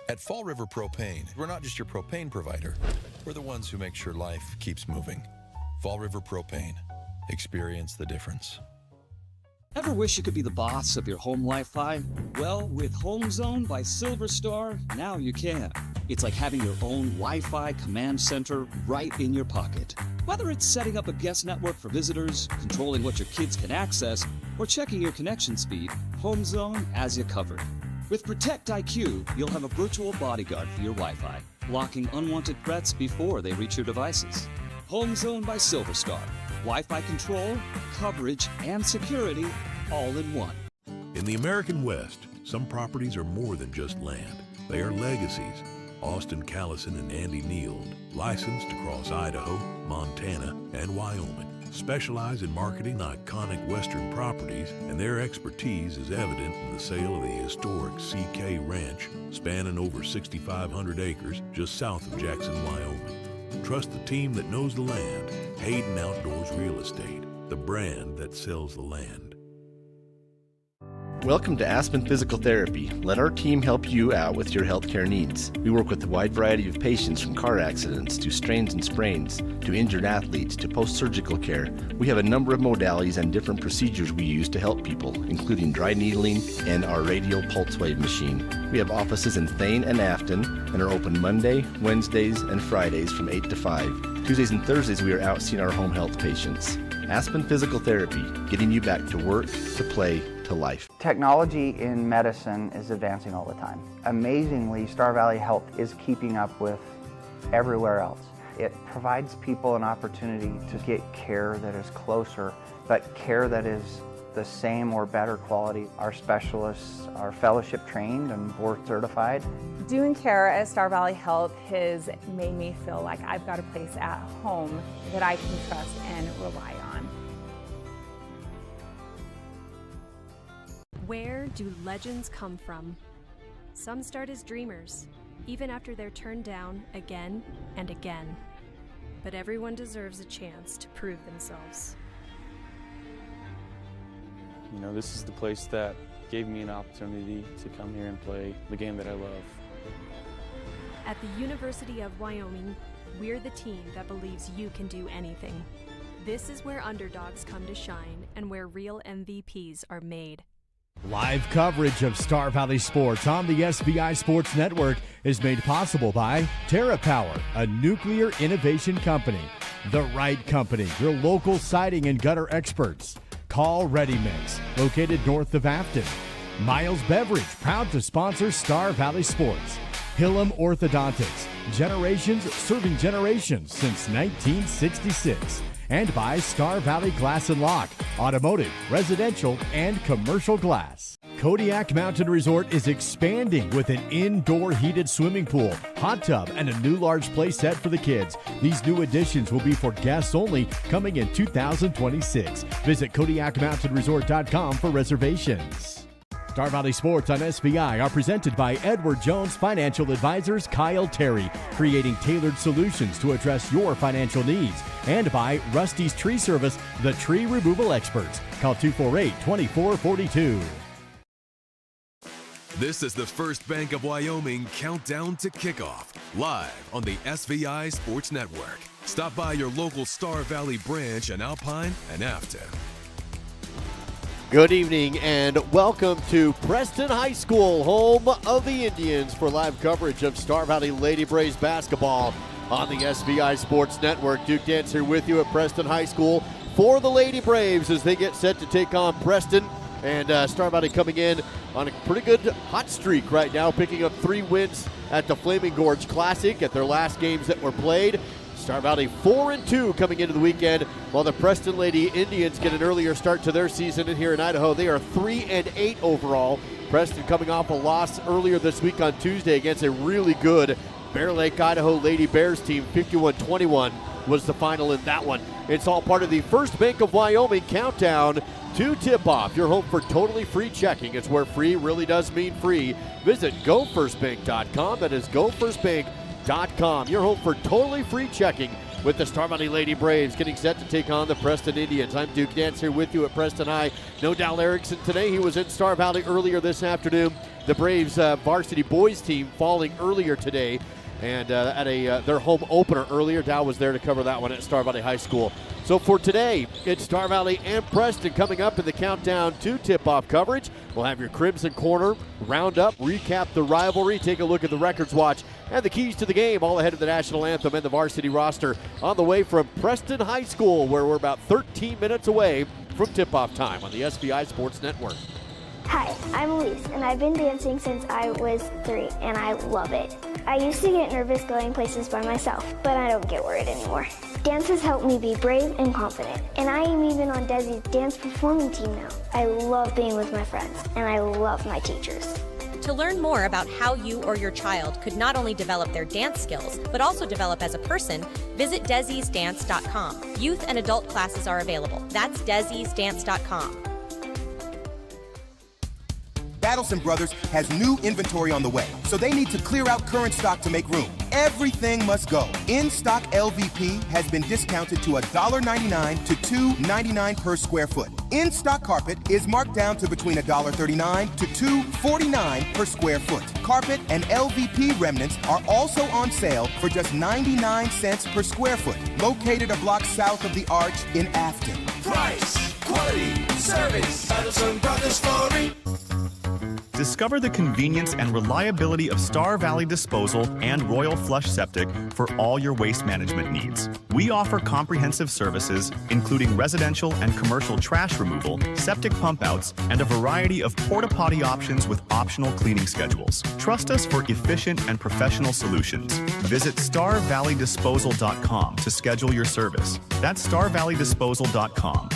At Fall River Propane, we're not just your propane provider. We're the ones who make sure life keeps moving. Fall River Propane. Experience the difference. Ever wish you could be the boss of your home Wi-Fi? Well, with Home Zone by Silver Star, now you can. It's like having your own Wi-Fi command center right in your pocket. Whether it's setting up a guest network for visitors, controlling what your kids can access, or checking your connection speed, Home Zone has you covered. With Protect IQ, you'll have a virtual bodyguard for your Wi-Fi, blocking unwanted threats before they reach your devices. Home Zone by Silver Star. Wi-Fi control, coverage, and security all in one. In the American West, some properties are more than just land. They are legacies. Austin Callison and Andy Neild, licensed across Idaho, Montana, and Wyoming, specialize in marketing iconic Western properties, and their expertise is evident in the sale of the historic CK Ranch, spanning over 6,500 acres just south of Jackson, Wyoming. Trust the team that knows the land. Hayden Outdoors Real Estate, the brand that sells the land. Welcome to Aspen Physical Therapy. Let our team help you out with your healthcare needs. We work with a wide variety of patients, from car accidents to strains and sprains to injured athletes to post-surgical care. We have a number of modalities and different procedures we use to help people, including dry needling and our radial pulse wave machine. We have offices in Thane and Afton and are open Monday, Wednesdays, and Fridays from 8 to 5. Tuesdays and Thursdays we are out seeing our home health patients. Aspen Physical Therapy, getting you back to work, to play, to life. Technology in medicine is advancing all the time. Amazingly, Star Valley Health is keeping up with everywhere else. It provides people an opportunity to get care that is closer, but care that is the same or better quality. Our specialists are fellowship trained and board certified. Doing care at Star Valley Health has made me feel like I've got a place at home that I can trust and rely on. Where do legends come from? Some start as dreamers, even after they're turned down again and again. But everyone deserves a chance to prove themselves. You know, this is the place that gave me an opportunity to come here and play the game that I love. At the University of Wyoming, we're the team that believes you can do anything. This is where underdogs come to shine and where real MVPs are made. Live coverage of Star Valley Sports on the SVI Sports Network is made possible by TerraPower, a nuclear innovation company. The Right Company, your local siding and gutter experts. Call Ready Mix, located north of Afton. Miles Beverage, proud to sponsor Star Valley Sports. Hillam Orthodontics, generations serving generations since 1966. And by Star Valley Glass and Lock, automotive, residential, and commercial glass. Kodiak Mountain Resort is expanding with an indoor heated swimming pool, hot tub, and a new large play set for the kids. These new additions will be for guests only, coming in 2026. Visit KodiakMountainResort.com for reservations. Star Valley Sports on SVI are presented by Edward Jones Financial Advisors Kyle Terry, creating tailored solutions to address your financial needs. And by Rusty's Tree Service, the tree removal experts. Call 248-2442. This is the First Bank of Wyoming countdown to kickoff, live on the SVI Sports Network. Stop by your local Star Valley branch in Alpine and Afton. Good evening and welcome to Preston High School, home of the Indians, for live coverage of Star Valley Lady Braves basketball on the SVI Sports Network. Duke Dance here with you at Preston High School for the Lady Braves as they get set to take on Preston. And Star Valley coming in on a pretty good hot streak right now, picking up 3 wins at the Flaming Gorge Classic at their last games that were played. Star Valley 4-2 coming into the weekend, while the Preston Lady Indians get an earlier start to their season in here in Idaho. They are 3-8 overall. Preston coming off a loss earlier this week on Tuesday against a really good Bear Lake, Idaho Lady Bears team. 51-21 was the final in that one. It's all part of the First Bank of Wyoming countdown to tip-off. Your home for totally free checking. It's where free really does mean free. Visit gofirstbank.com. That is gofirstbank.com. Your home for totally free checking with the Star Valley Lady Braves getting set to take on the Preston Indians. I'm Duke Dance here with you at Preston High. No Dal Erickson today. He was in Star Valley earlier this afternoon the Braves varsity boys team falling earlier today, and at their home opener earlier. Dow was there to cover that one at Star Valley High School. So for today, it's Star Valley and Preston coming up in the countdown to tip-off coverage. We'll have your Crimson Corner, roundup, recap the rivalry, take a look at the records watch, and the keys to the game, all ahead of the national anthem and the varsity roster on the way from Preston High School, where we're about 13 minutes away from tip-off time on the SVI Sports Network. Hi, I'm Elise, and I've been dancing since I was 3, and I love it. I used to get nervous going places by myself, but I don't get worried anymore. Dance has helped me be brave and confident, and I am even on Desi's dance performing team now. I love being with my friends, and I love my teachers. To learn more about how you or your child could not only develop their dance skills, but also develop as a person, visit desisdance.com. Youth and adult classes are available. That's desisdance.com. Battleson Brothers has new inventory on the way, so they need to clear out current stock to make room. Everything must go. In-stock LVP has been discounted to $1.99 to $2.99 per square foot. In-stock carpet is marked down to between $1.39 to $2.49 per square foot. Carpet and LVP remnants are also on sale for just 99 cents per square foot, located a block south of the Arch in Afton. Price, quality, service, Battleson Brothers Flooring. Discover the convenience and reliability of Star Valley Disposal and Royal Flush Septic for all your waste management needs. We offer comprehensive services, including residential and commercial trash removal, septic pump outs, and a variety of porta-potty options with optional cleaning schedules. Trust us for efficient and professional solutions. Visit StarValleyDisposal.com to schedule your service. That's StarValleyDisposal.com.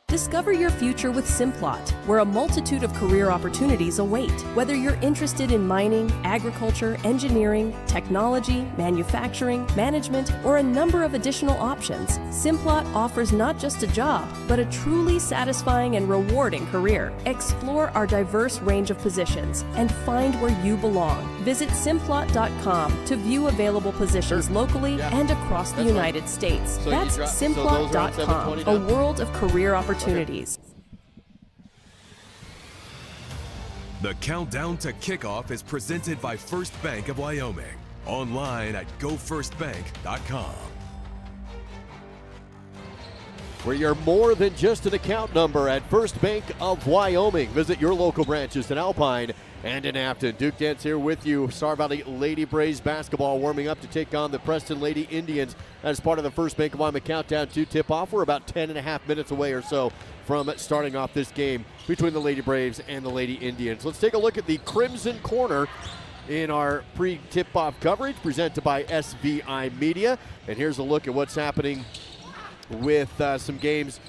Discover your future with Simplot, where a multitude of career opportunities await. Whether you're interested in mining, agriculture, engineering, technology, manufacturing, management, or a number of additional options, Simplot offers not just a job, but a truly satisfying and rewarding career. Explore our diverse range of positions and find where you belong. Visit Simplot.com to view available positions locally and across the United States. So that's Simplot.com, a world of career opportunities. The countdown to kickoff is presented by First Bank of Wyoming. Online at gofirstbank.com. Where you're more than just an account number at First Bank of Wyoming. Visit your local branches in Alpine and in Afton. Duke Dance here with you. Star Valley Lady Braves basketball warming up to take on the Preston Lady Indians as part of the First Bank of Wyoming countdown to tip-off. We're about 10.5 minutes away or so from starting off this game between the Lady Braves and the Lady Indians. Let's take a look at the Crimson Corner in our pre-tip-off coverage presented by SVI Media. And here's a look at what's happening with some games,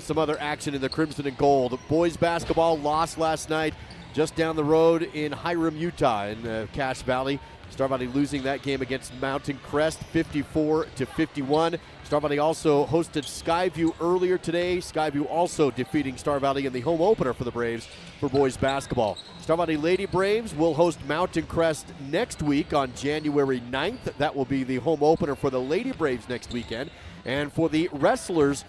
some other action in the Crimson and Gold. Boys basketball lost last night just down the road in Hiram, Utah in Cache Valley. Star Valley losing that game against Mountain Crest 54-51. Star Valley also hosted Skyview earlier today. Skyview also defeating Star Valley in the home opener for the Braves for boys basketball. Star Valley Lady Braves will host Mountain Crest next week on January 9th. That will be the home opener for the Lady Braves next weekend. And for the wrestlers,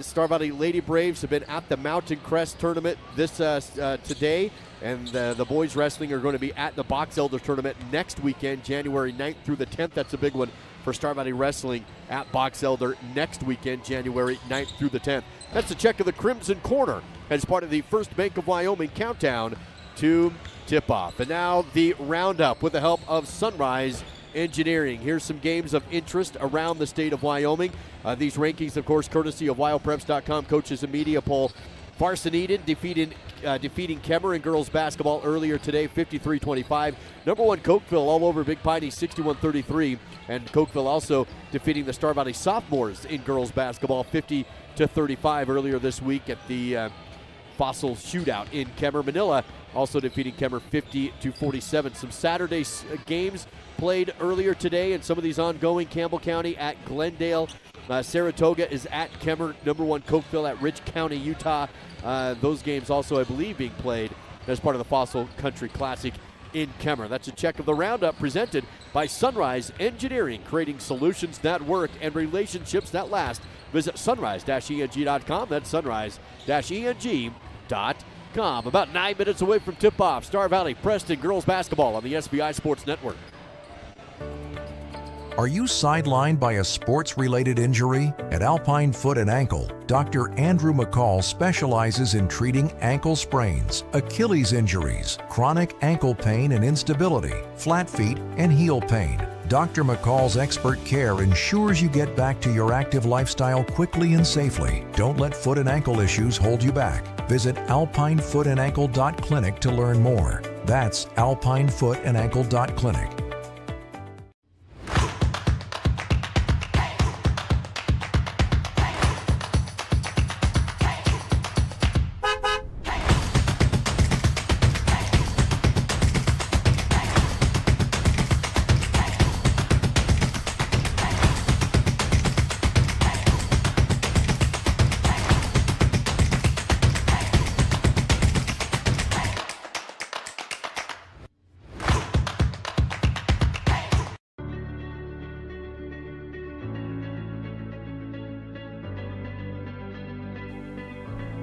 Star Valley Lady Braves have been at the Mountain Crest tournament today, and the boys wrestling are going to be at the Box Elder tournament next weekend, January 9th through the 10th. That's a big one for Star Valley Wrestling at Box Elder next weekend, January 9th through the 10th. That's a check of the Crimson Corner as part of the First Bank of Wyoming countdown to tip-off. And now the roundup with the help of Sunrise Engineering. Here's some games of interest around the state of Wyoming. These rankings, of course, courtesy of WyoPreps.com coaches and media poll. Farson Eden defeating Kemmer in girls basketball earlier today, 53-25. Number one, Cokeville all over Big Piney, 61-33. And Cokeville also defeating the Star Valley sophomores in girls basketball, 50-35 earlier this week at the Fossil Shootout in Kemmer. Manila also defeating Kemmer 50-47. Some Saturday games played earlier today, and some of these ongoing. Campbell County at Glendale. Saratoga is at Kemmer. Number one, Cokeville at Rich County, Utah. Those games also, I believe, being played as part of the Fossil Country Classic in Kemmer. That's a check of the roundup presented by Sunrise Engineering, creating solutions that work and relationships that last visit sunrise-eng.com. That's sunrise-eng.com. About 9 minutes away from tip-off, Star Valley Preston girls basketball on the SBI Sports Network. Are you sidelined by a sports-related injury? At Alpine Foot and Ankle, Dr. Andrew McCall specializes in treating ankle sprains, Achilles injuries, chronic ankle pain and instability, flat feet, and heel pain. Dr. McCall's expert care ensures you get back to your active lifestyle quickly and safely. Don't let foot and ankle issues hold you back. Visit alpinefoothandankle.clinic to learn more. That's alpinefoothandankle.clinic.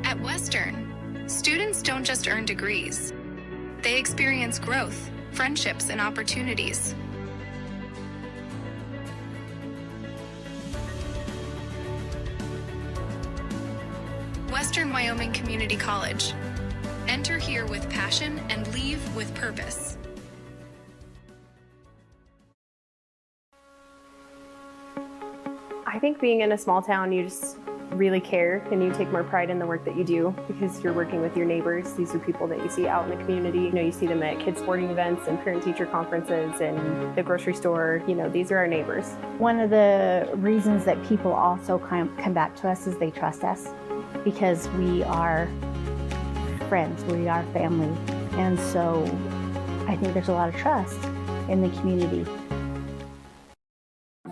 At Western, students don't just earn degrees. They experience growth, friendships, and opportunities. Western Wyoming Community College. Enter here with passion and leave with purpose. I think being in a small town, you just really care and you take more pride in the work that you do because you're working with your neighbors. These are people that you see out in the community. You know, you see them at kids sporting events and parent-teacher conferences and the grocery store. You know, these are our neighbors. One of the reasons that people also come back to us is they trust us because we are friends, we are family. And so I think there's a lot of trust in the community.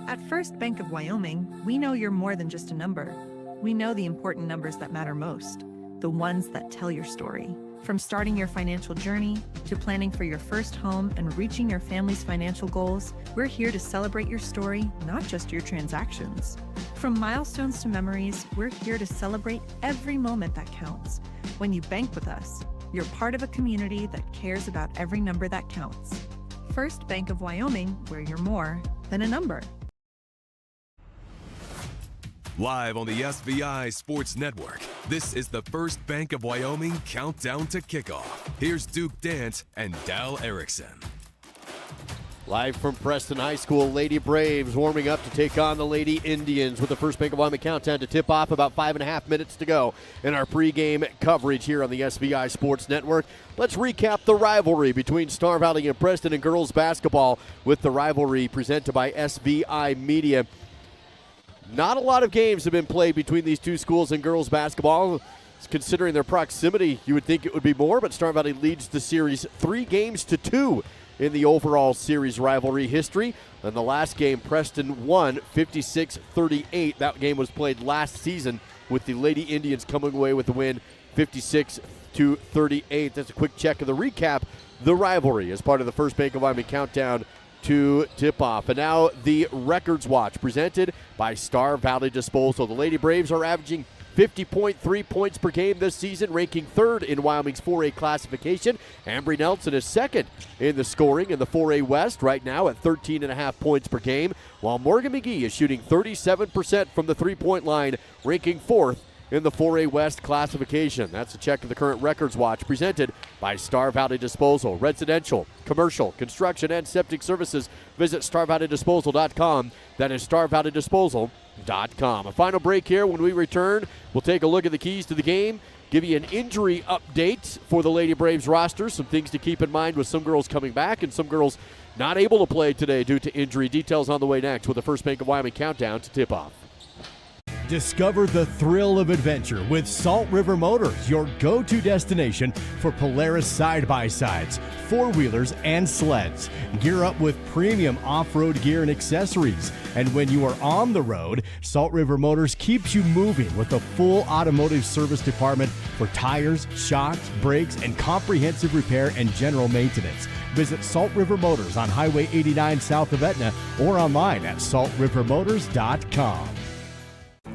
At First Bank of Wyoming, we know you're more than just a number. We know the important numbers that matter most, the ones that tell your story. From starting your financial journey to planning for your first home and reaching your family's financial goals, we're here to celebrate your story, not just your transactions. From milestones to memories, we're here to celebrate every moment that counts. When you bank with us, you're part of a community that cares about every number that counts. First Bank of Wyoming, where you're more than a number. Live on the SVI Sports Network, this is the First Bank of Wyoming Countdown to Kickoff. Here's Duke Dant and Dal Erickson. Live from Preston High School, Lady Braves warming up to take on the Lady Indians with the First Bank of Wyoming countdown to tip off. About 5.5 minutes to go in our pregame coverage here on the SVI Sports Network. Let's recap the rivalry between Star Valley and Preston in girls basketball with the rivalry presented by SVI Media. Not a lot of games have been played between these two schools in girls basketball. Considering their proximity, you would think it would be more, but Star Valley leads the series 3-2 in the overall series rivalry history. And the last game, Preston won 56-38. That game was played last season with the Lady Indians coming away with the win 56-38. That's a quick check of the recap. The rivalry as part of the First Bank of Wyoming countdown to tip-off. And now the Records Watch presented by Star Valley Disposal. The Lady Braves are averaging 50.3 points per game this season, ranking third in Wyoming's 4A classification. Ambry Nelson is second in the scoring in the 4A West right now at 13.5 points per game, while Morgan McGee is shooting 37% from the three-point line, ranking fourth in the 4A West classification. That's a check of the current Records Watch presented by Star Valley Disposal. Residential, commercial, construction, and septic services. Visit StarValleyDisposal.com. That is StarValleyDisposal.com. A final break here. When we return, we'll take a look at the keys to the game, give you an injury update for the Lady Braves roster, some things to keep in mind with some girls coming back and some girls not able to play today due to injury. Details on the way next with the First Bank of Wyoming countdown to tip-off. Discover the thrill of adventure with Salt River Motors, your go-to destination for Polaris side-by-sides, four-wheelers, and sleds. Gear up with premium off-road gear and accessories. And when you are on the road, Salt River Motors keeps you moving with a full automotive service department for tires, shocks, brakes, and comprehensive repair and general maintenance. Visit Salt River Motors on Highway 89 south of Etna or online at saltrivermotors.com.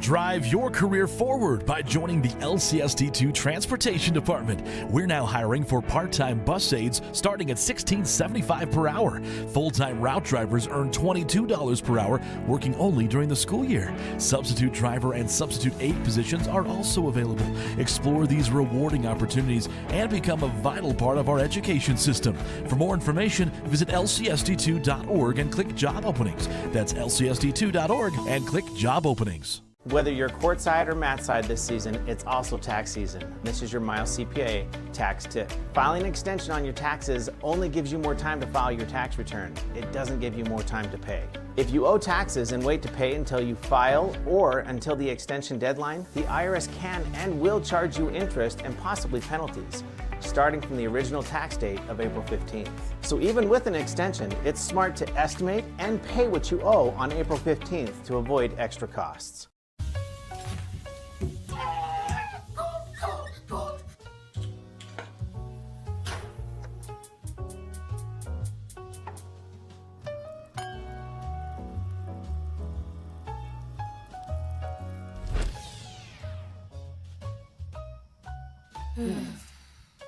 Drive your career forward by joining the LCSD2 Transportation Department. We're now hiring for part-time bus aides starting at $16.75 per hour. Full-time route drivers earn $22 per hour, working only during the school year. Substitute driver and substitute aide positions are also available. Explore these rewarding opportunities and become a vital part of our education system. For more information, visit lcsd2.org and click Job Openings. That's lcsd2.org and click Job Openings. Whether you're courtside or mat side this season, it's also tax season. This is your Miles CPA tax tip. Filing an extension on your taxes only gives you more time to file your tax return. It doesn't give you more time to pay. If you owe taxes and wait to pay until you file or until the extension deadline, the IRS can and will charge you interest and possibly penalties, starting from the original tax date of April 15th. So even with an extension, it's smart to estimate and pay what you owe on April 15th to avoid extra costs.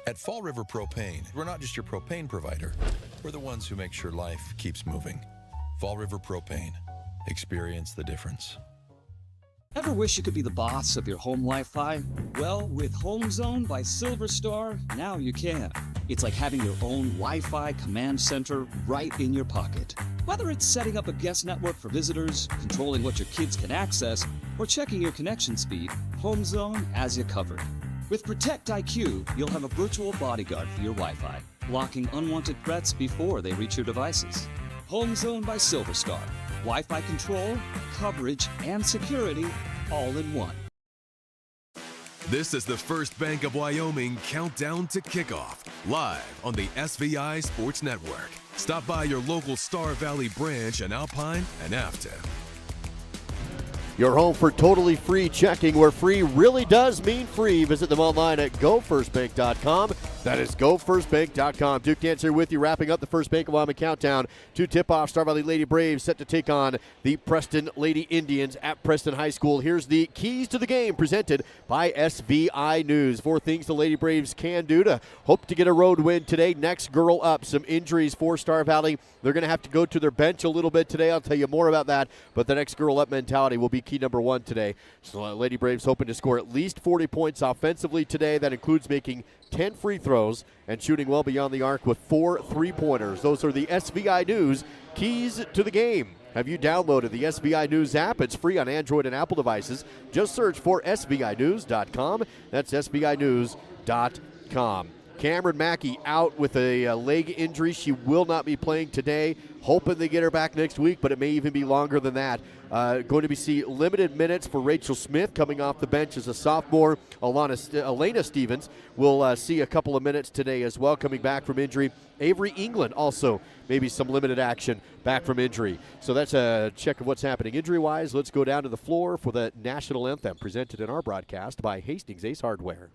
At Fall River Propane, we're not just your propane provider. We're the ones who make sure life keeps moving. Fall River Propane. Experience the difference. Ever wish you could be the boss of your home Wi-Fi? Well, with Home Zone by Silver Star, now you can. It's like having your own Wi-Fi command center right in your pocket. Whether it's setting up a guest network for visitors, controlling what your kids can access, or checking your connection speed, Home Zone has you covered. With Protect IQ, you'll have a virtual bodyguard for your Wi-Fi, blocking unwanted threats before they reach your devices. Home Zone by Silver Star. Wi-Fi control, coverage, and security all in one. This is the First Bank of Wyoming countdown to kickoff, live on the SVI Sports Network. Stop by your local Star Valley branch in Alpine and Afton. Your home for totally free checking, where free really does mean free. Visit them online at gofirstbank.com. That is gofirstbank.com. Duke Dance here with you, wrapping up the First Bank of Wyoming countdown to tip-off. Star Valley Lady Braves set to take on the Preston Lady Indians at Preston High School. Here's the keys to the game presented by SVI News. 4 things the Lady Braves can do to hope to get a road win today. Next girl up, some injuries for Star Valley. They're going to have to go to their bench a little bit today. I'll tell you more about that, but the next girl up mentality will be key number 1 today. So Lady Braves hoping to score at least 40 points offensively today. That includes making 10 free throws and shooting well beyond the arc with 4 3-pointers. Those are the SVI News keys to the game. Have you downloaded the SVI News app? It's free on Android and Apple devices. Just search for SVInews.com. That's SVInews.com. Cameron Mackey out with a leg injury. She will not be playing today. Hoping they get her back next week, but it may even be longer than that. Going to be see limited minutes for Rachel Smith coming off the bench as a sophomore. Elena Stevens will see a couple of minutes today as well, coming back from injury. Avery England also maybe some limited action back from injury. So that's a check of what's happening injury-wise. Let's go down to the floor for the national anthem presented in our broadcast by Hastings Ace Hardware.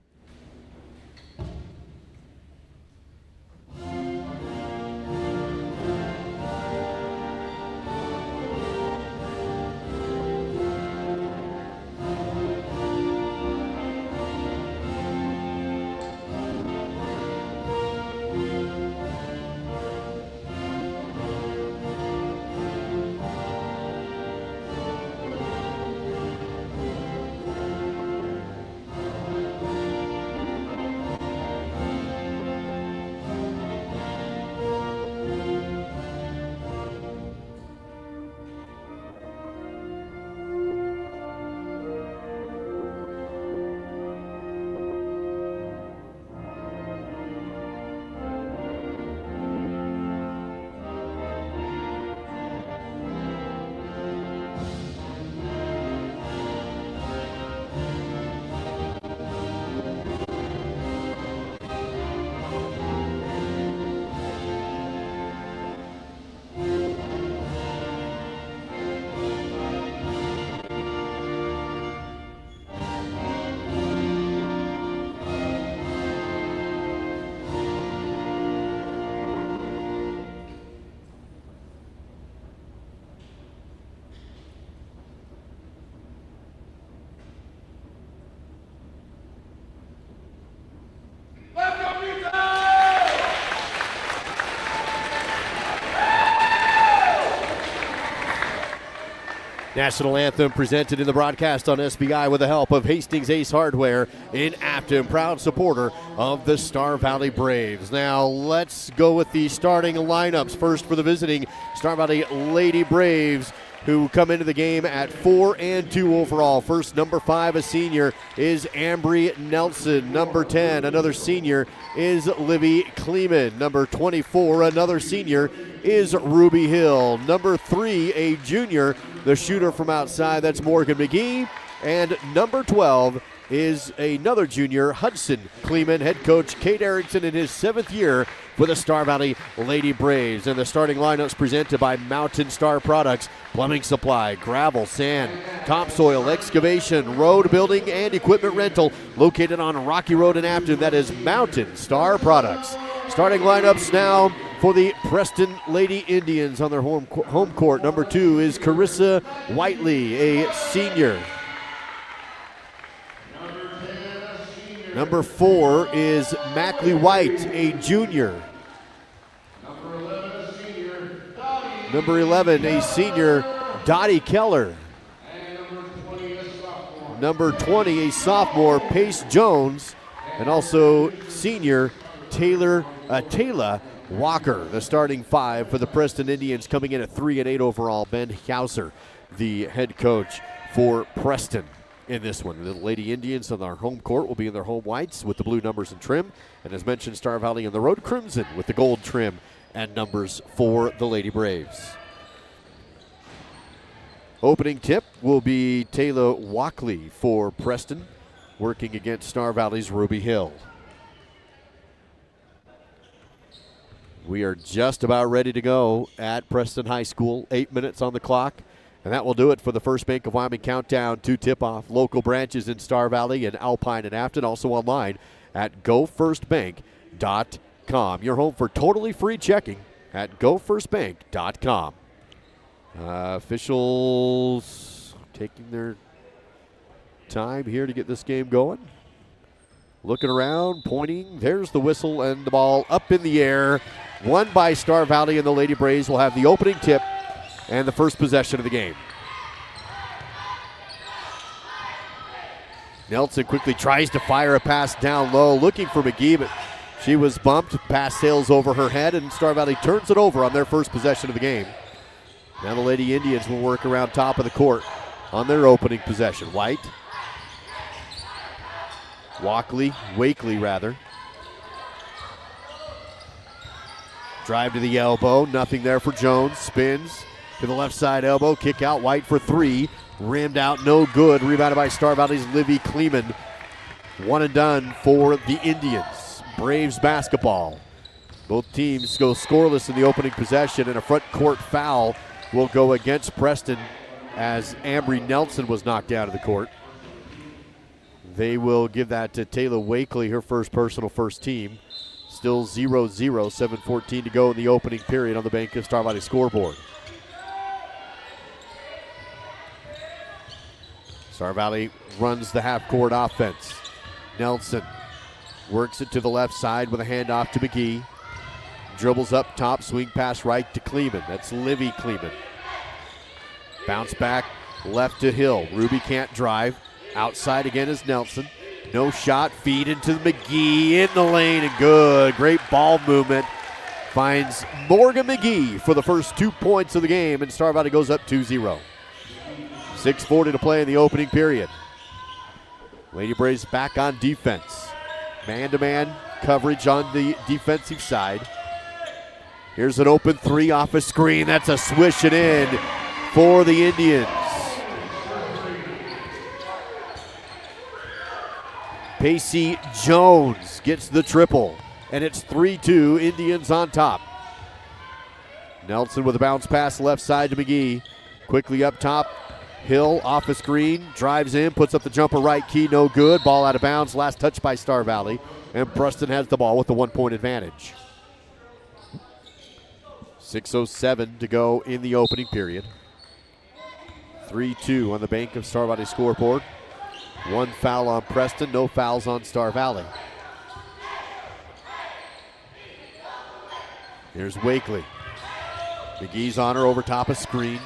National Anthem presented in the broadcast on SBI with the help of Hastings Ace Hardware in Afton, proud supporter of the Star Valley Braves. Now let's go with the starting lineups. First for the visiting Star Valley Lady Braves, who come into the game at 4-2 overall. First, number 5, a senior, is Ambry Nelson. Number 10, another senior, is Livy Kleeman. Number 24, another senior, is Ruby Hill. Number 3, a junior, the shooter from outside, that's Morgan McGee. And number 12 is another junior, Hudson Kleeman. Head coach Kate Erickson in his 7th year with the Star Valley Lady Braves. And the starting lineups presented by Mountain Star Products, plumbing supply, gravel, sand, topsoil, excavation, road building, and equipment rental located on Rocky Road in Afton. That is Mountain Star Products. Starting lineups now for the Preston Lady Indians on their home court. Number 2 is Carissa Whiteley, a senior. Number 4 is Mackley White, a junior. Number 11, a senior, Dottie Keller. Number 20, a sophomore, Pace Jones. And also senior, Taylor Walker. The starting 5 for the Preston Indians, coming in at 3-8 overall. Ben Hauser, the head coach for Preston in this one. The Lady Indians on our home court will be in their home whites with the blue numbers and trim. And as mentioned, Star Valley in the road crimson with the gold trim and numbers for the Lady Braves. Opening tip will be Taylor Walkley for Preston, working against Star Valley's Ruby Hill. We are just about ready to go at Preston High School. 8 minutes on the clock. And that will do it for the First Bank of Wyoming Countdown to tip-off. Local branches in Star Valley and Alpine and Afton, also online at gofirstbank.com. Your home for totally free checking at gofirstbank.com. Officials taking their time here to get this game going. Looking around, pointing. There's the whistle and the ball up in the air. Won by Star Valley, and the Lady Braves will have the opening tip and the first possession of the game. Nelson quickly tries to fire a pass down low, looking for McGee, but she was bumped. Pass sails over her head, and Star Valley turns it over on their first possession of the game. Now the Lady Indians will work around top of the court on their opening possession. Wakely, drive to the elbow, nothing there for Jones. Spins to the left side elbow, kick out, White for 3. Rimmed out, no good. Rebounded by Star Valley's Livy Kleeman. One and done for the Indians. Braves basketball. Both teams go scoreless in the opening possession, and a front court foul will go against Preston as Ambry Nelson was knocked down to the court. They will give that to Taylor Wakely, her first personal first team. Still 0-0, 7:14 to go in the opening period on the Bank of Star Valley scoreboard. Star Valley runs the half-court offense. Nelson works it to the left side with a handoff to McGee. Dribbles up top, swing pass right to Kleeman. That's Livy Kleeman. Bounce back left to Hill. Ruby can't drive. Outside again is Nelson. No shot, feed into McGee in the lane, and good. Great ball movement. Finds Morgan McGee for the first 2 points of the game, and Star Valley goes up 2-0. 6:40 to play in the opening period. Lady Braves back on defense. Man-to-man coverage on the defensive side. Here's an open 3 off a screen. That's a swish it in for the Indians. Pacey Jones gets the triple, and it's 3-2, Indians on top. Nelson with a bounce pass left side to McGee. Quickly up top, Hill off a screen, drives in, puts up the jumper right key, no good. Ball out of bounds, last touch by Star Valley, and Preston has the ball with the 1-point advantage. 6:07 to go in the opening period. 3-2 on the Bank of Star Valley scoreboard. 1 foul on Preston, no fouls on Star Valley. Here's Wakely. McGee's on her over top of screen.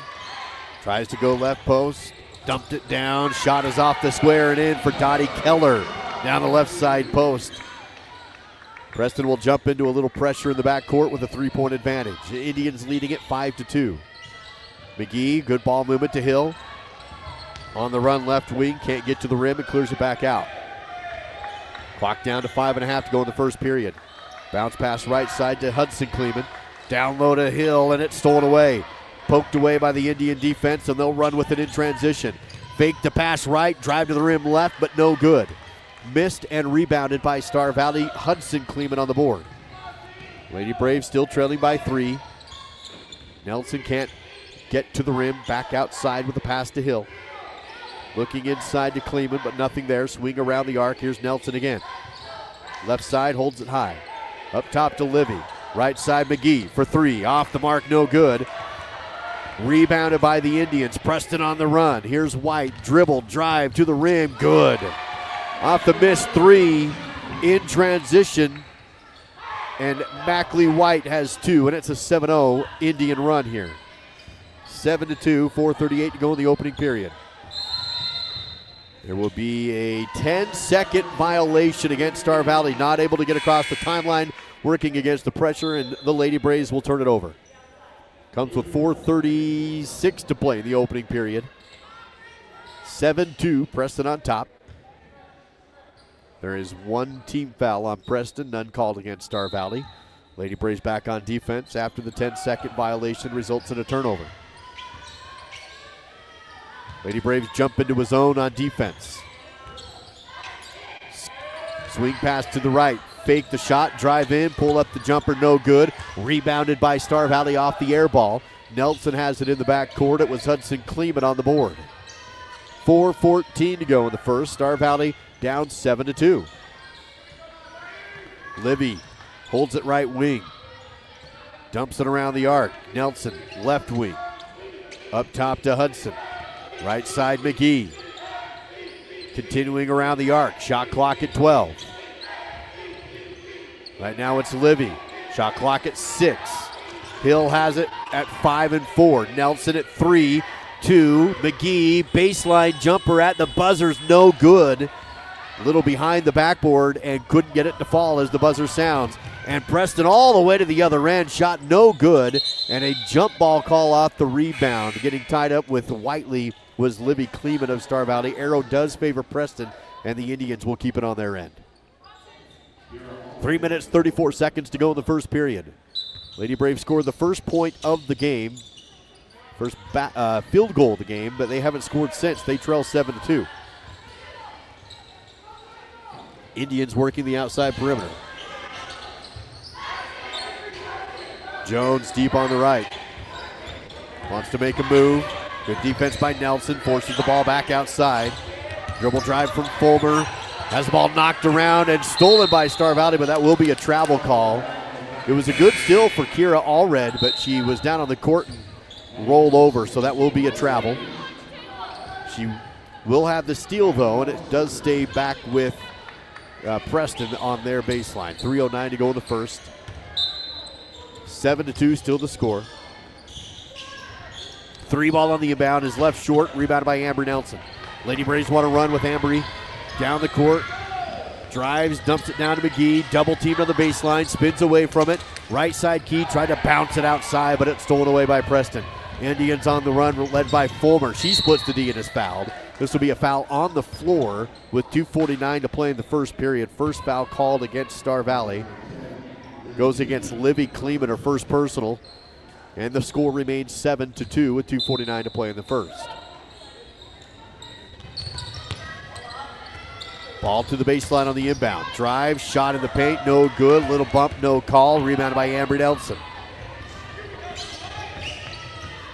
Tries to go left post. Dumped it down. Shot is off the square and in for Dottie Keller. Down the left side post. Preston will jump into a little pressure in the backcourt with a 3-point advantage. The Indians leading it 5-2. McGee, good ball movement to Hill. On the run left wing, can't get to the rim and clears it back out. Clock down to 5.5 to go in the first period. Bounce pass right side to Hudson Kleeman. Down low to Hill, and it's stolen away. Poked away by the Indian defense, and they'll run with it in transition. Fake the pass right, drive to the rim left, but no good. Missed and rebounded by Star Valley. Hudson Kleeman on the board. Lady Braves still trailing by 3. Nelson can't get to the rim. Back outside with a pass to Hill. Looking inside to Kleeman, but nothing there. Swing around the arc. Here's Nelson again. Left side holds it high. Up top to Livy. Right side McGee for 3. Off the mark, no good. Rebounded by the Indians. Preston on the run. Here's White. Dribble, drive to the rim. Good. Off the missed 3 in transition. And Mackley White has 2, and it's a 7-0 Indian run here. 7-2, 4:38 to go in the opening period. There will be a 10-second violation against Star Valley. Not able to get across the timeline, working against the pressure, and the Lady Braves will turn it over. Comes with 4:36 to play in the opening period. 7-2, Preston on top. There is 1 team foul on Preston, none called against Star Valley. Lady Braves back on defense after the 10-second violation results in a turnover. Lady Braves jump into his zone on defense. Swing pass to the right. Fake the shot, drive in, pull up the jumper, no good. Rebounded by Star Valley off the air ball. Nelson has it in the backcourt. It was Hudson Kleeman on the board. 4:14 to go in the first. Star Valley down 7-2. Livy holds it right wing. Dumps it around the arc. Nelson, left wing. Up top to Hudson. Right side McGee. Continuing around the arc. Shot clock at 12. Right now it's Livy. Shot clock at 6. Hill has it at 5 and 4. Nelson at 3, 2. McGee, baseline jumper at the buzzer's no good. A little behind the backboard and couldn't get it to fall as the buzzer sounds. And Preston all the way to the other end. Shot no good. And a jump ball call off the rebound. Getting tied up with Whiteley was Livy Kleeman of Star Valley. Arrow does favor Preston, and the Indians will keep it on their end. 3 minutes, 34 seconds to go in the first period. Lady Braves scored the first point of the game. First field goal of the game, but they haven't scored since. They trail 7-2. Indians working the outside perimeter. Jones deep on the right. Wants to make a move. Good defense by Nelson. Forces the ball back outside. Dribble drive from Fulmer. Has the ball knocked around and stolen by Star Valley, but that will be a travel call. It was a good steal for Kira Allred, but she was down on the court and rolled over, so that will be a travel. She will have the steal, though, and it does stay back with Preston on their baseline. 3:09 to go in the first. 7-2 still to score. 3 ball on the inbound is left short, rebounded by Amber Nelson. Lady Braves want to run with Ambry down the court. Drives, dumps it down to McGee. Double teamed on the baseline, spins away from it. Right side key, tried to bounce it outside, but it's stolen away by Preston. Indians on the run, led by Fulmer. She splits the D and is fouled. This will be a foul on the floor with 2:49 to play in the first period. First foul called against Star Valley. Goes against Livy Kleeman, her first personal. And the score remains 7-2 with 2:49 to play in the first. Ball to the baseline on the inbound. Drive, shot in the paint, no good. Little bump, no call. Rebounded by Amber Nelson.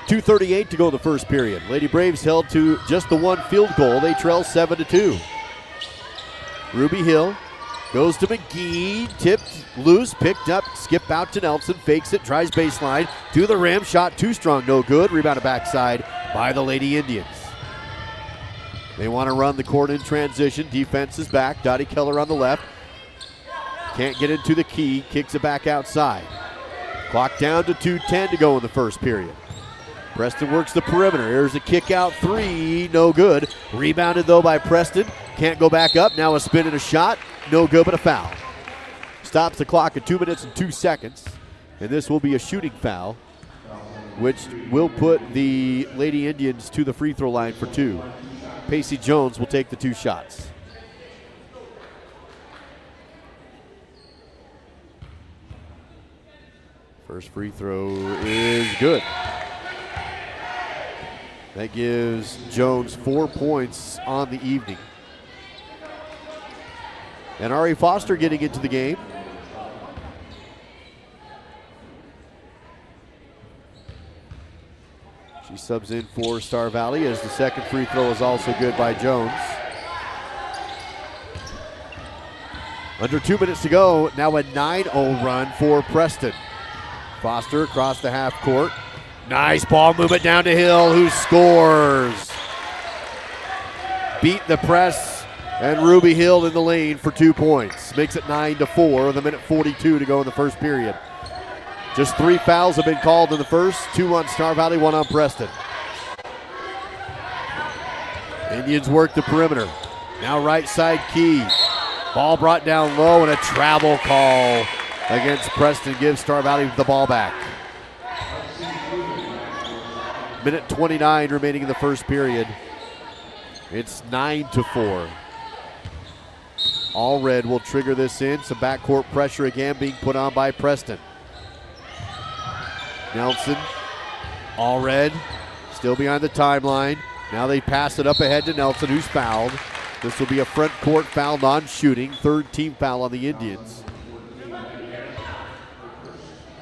2:38 to go in the first period. Lady Braves held to just the 1 field goal. They trail 7-2. Ruby Hill goes to McGee, tipped, loose, picked up, skip out to Nelson, fakes it, tries baseline, to the rim, shot too strong, no good. Rebounded backside by the Lady Indians. They want to run the court in transition. Defense is back. Dottie Keller on the left. Can't get into the key, kicks it back outside. Clock down to 2:10 to go in the first period. Preston works the perimeter. Here's a kick out three, no good. Rebounded though by Preston. Can't go back up. Now a spin and a shot, no good but a foul. Stops the clock at 2 minutes and 2 seconds. And this will be a shooting foul, which will put the Lady Indians to the free throw line for 2. Pacey Jones will take the 2 shots. First free throw is good. That gives Jones 4 points on the evening. And Ari Foster getting into the game. She subs in for Star Valley as the second free throw is also good by Jones. Under 2 minutes to go, now a 9-0 run for Preston. Foster across the half court. Nice ball movement down to Hill, who scores. Beat the press, and Ruby Hill in the lane for 2 points. Makes it 9-4 with a minute 42 to go in the first period. Just 3 fouls have been called in the first, 2 on Star Valley, 1 on Preston. Indians work the perimeter. Now right side Key. Ball brought down low and a travel call against Preston gives Star Valley the ball back. Minute 29 remaining in the first period. It's 9-4. All red will trigger this in. Some backcourt pressure again being put on by Preston. Nelson, all red, still behind the timeline. Now they pass it up ahead to Nelson, who's fouled. This will be a front court foul, non-shooting. 3rd team foul on the Indians.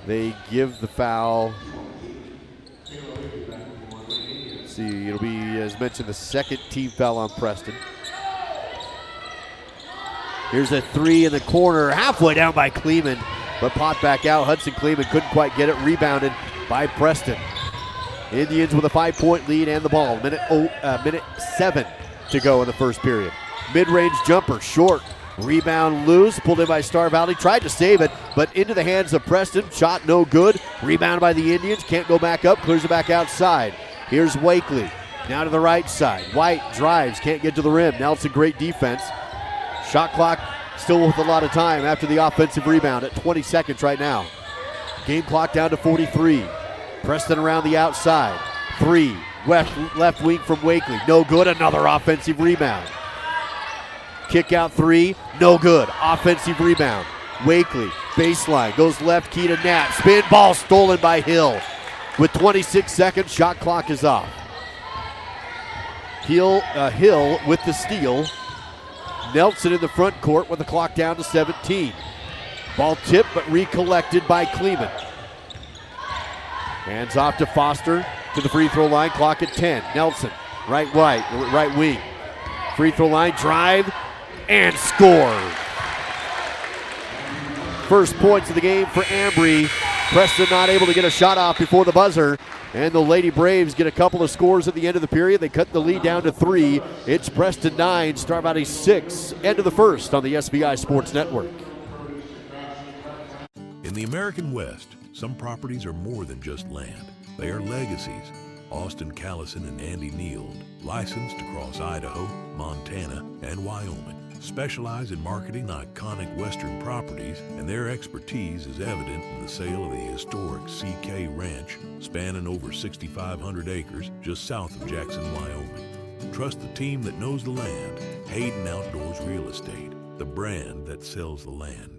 They give the foul. Let's see, it'll be, as mentioned, the 2nd team foul on Preston. Here's a 3 in the corner, halfway down by Kleeman, but popped back out. Hudson Kleeman couldn't quite get it, rebounded by Preston. Indians with a 5-point lead and the ball. Minute 7 to go in the first period. Mid-range jumper, short. Rebound loose, pulled in by Star Valley. Tried to save it, but into the hands of Preston. Shot no good. Rebound by the Indians. Can't go back up, clears it back outside. Here's Wakely. Now to the right side. White drives, can't get to the rim. Nelson, great defense. Shot clock still with a lot of time after the offensive rebound at 20 seconds right now. Game clock down to 43. Preston around the outside. 3. Left wing from Wakely. No good. Another offensive rebound. Kick out 3. No good. Offensive rebound. Wakely. Baseline. Goes left key to Nat. Spin ball stolen by Hill. With 26 seconds, shot clock is off. Hill with the steal. Nelson in the front court with the clock down to 17. Ball tipped but recollected by Kleeman. Hands off to Foster to the free throw line. Clock at 10. Nelson, right wing. Free throw line, drive, and score. First points of the game for Ambry. Preston not able to get a shot off before the buzzer. And the Lady Braves get a couple of scores at the end of the period. They cut the lead down to 3. It's Preston 9, Star Valley 6. End of the first on the SBI Sports Network. In the American West, some properties are more than just land. They are legacies. Austin Callison and Andy Neild, licensed across Idaho, Montana, and Wyoming, specialize in marketing iconic Western properties, and their expertise is evident in the sale of the historic CK Ranch, spanning over 6,500 acres just south of Jackson, Wyoming. Trust the team that knows the land. Hayden Outdoors Real Estate, the brand that sells the land.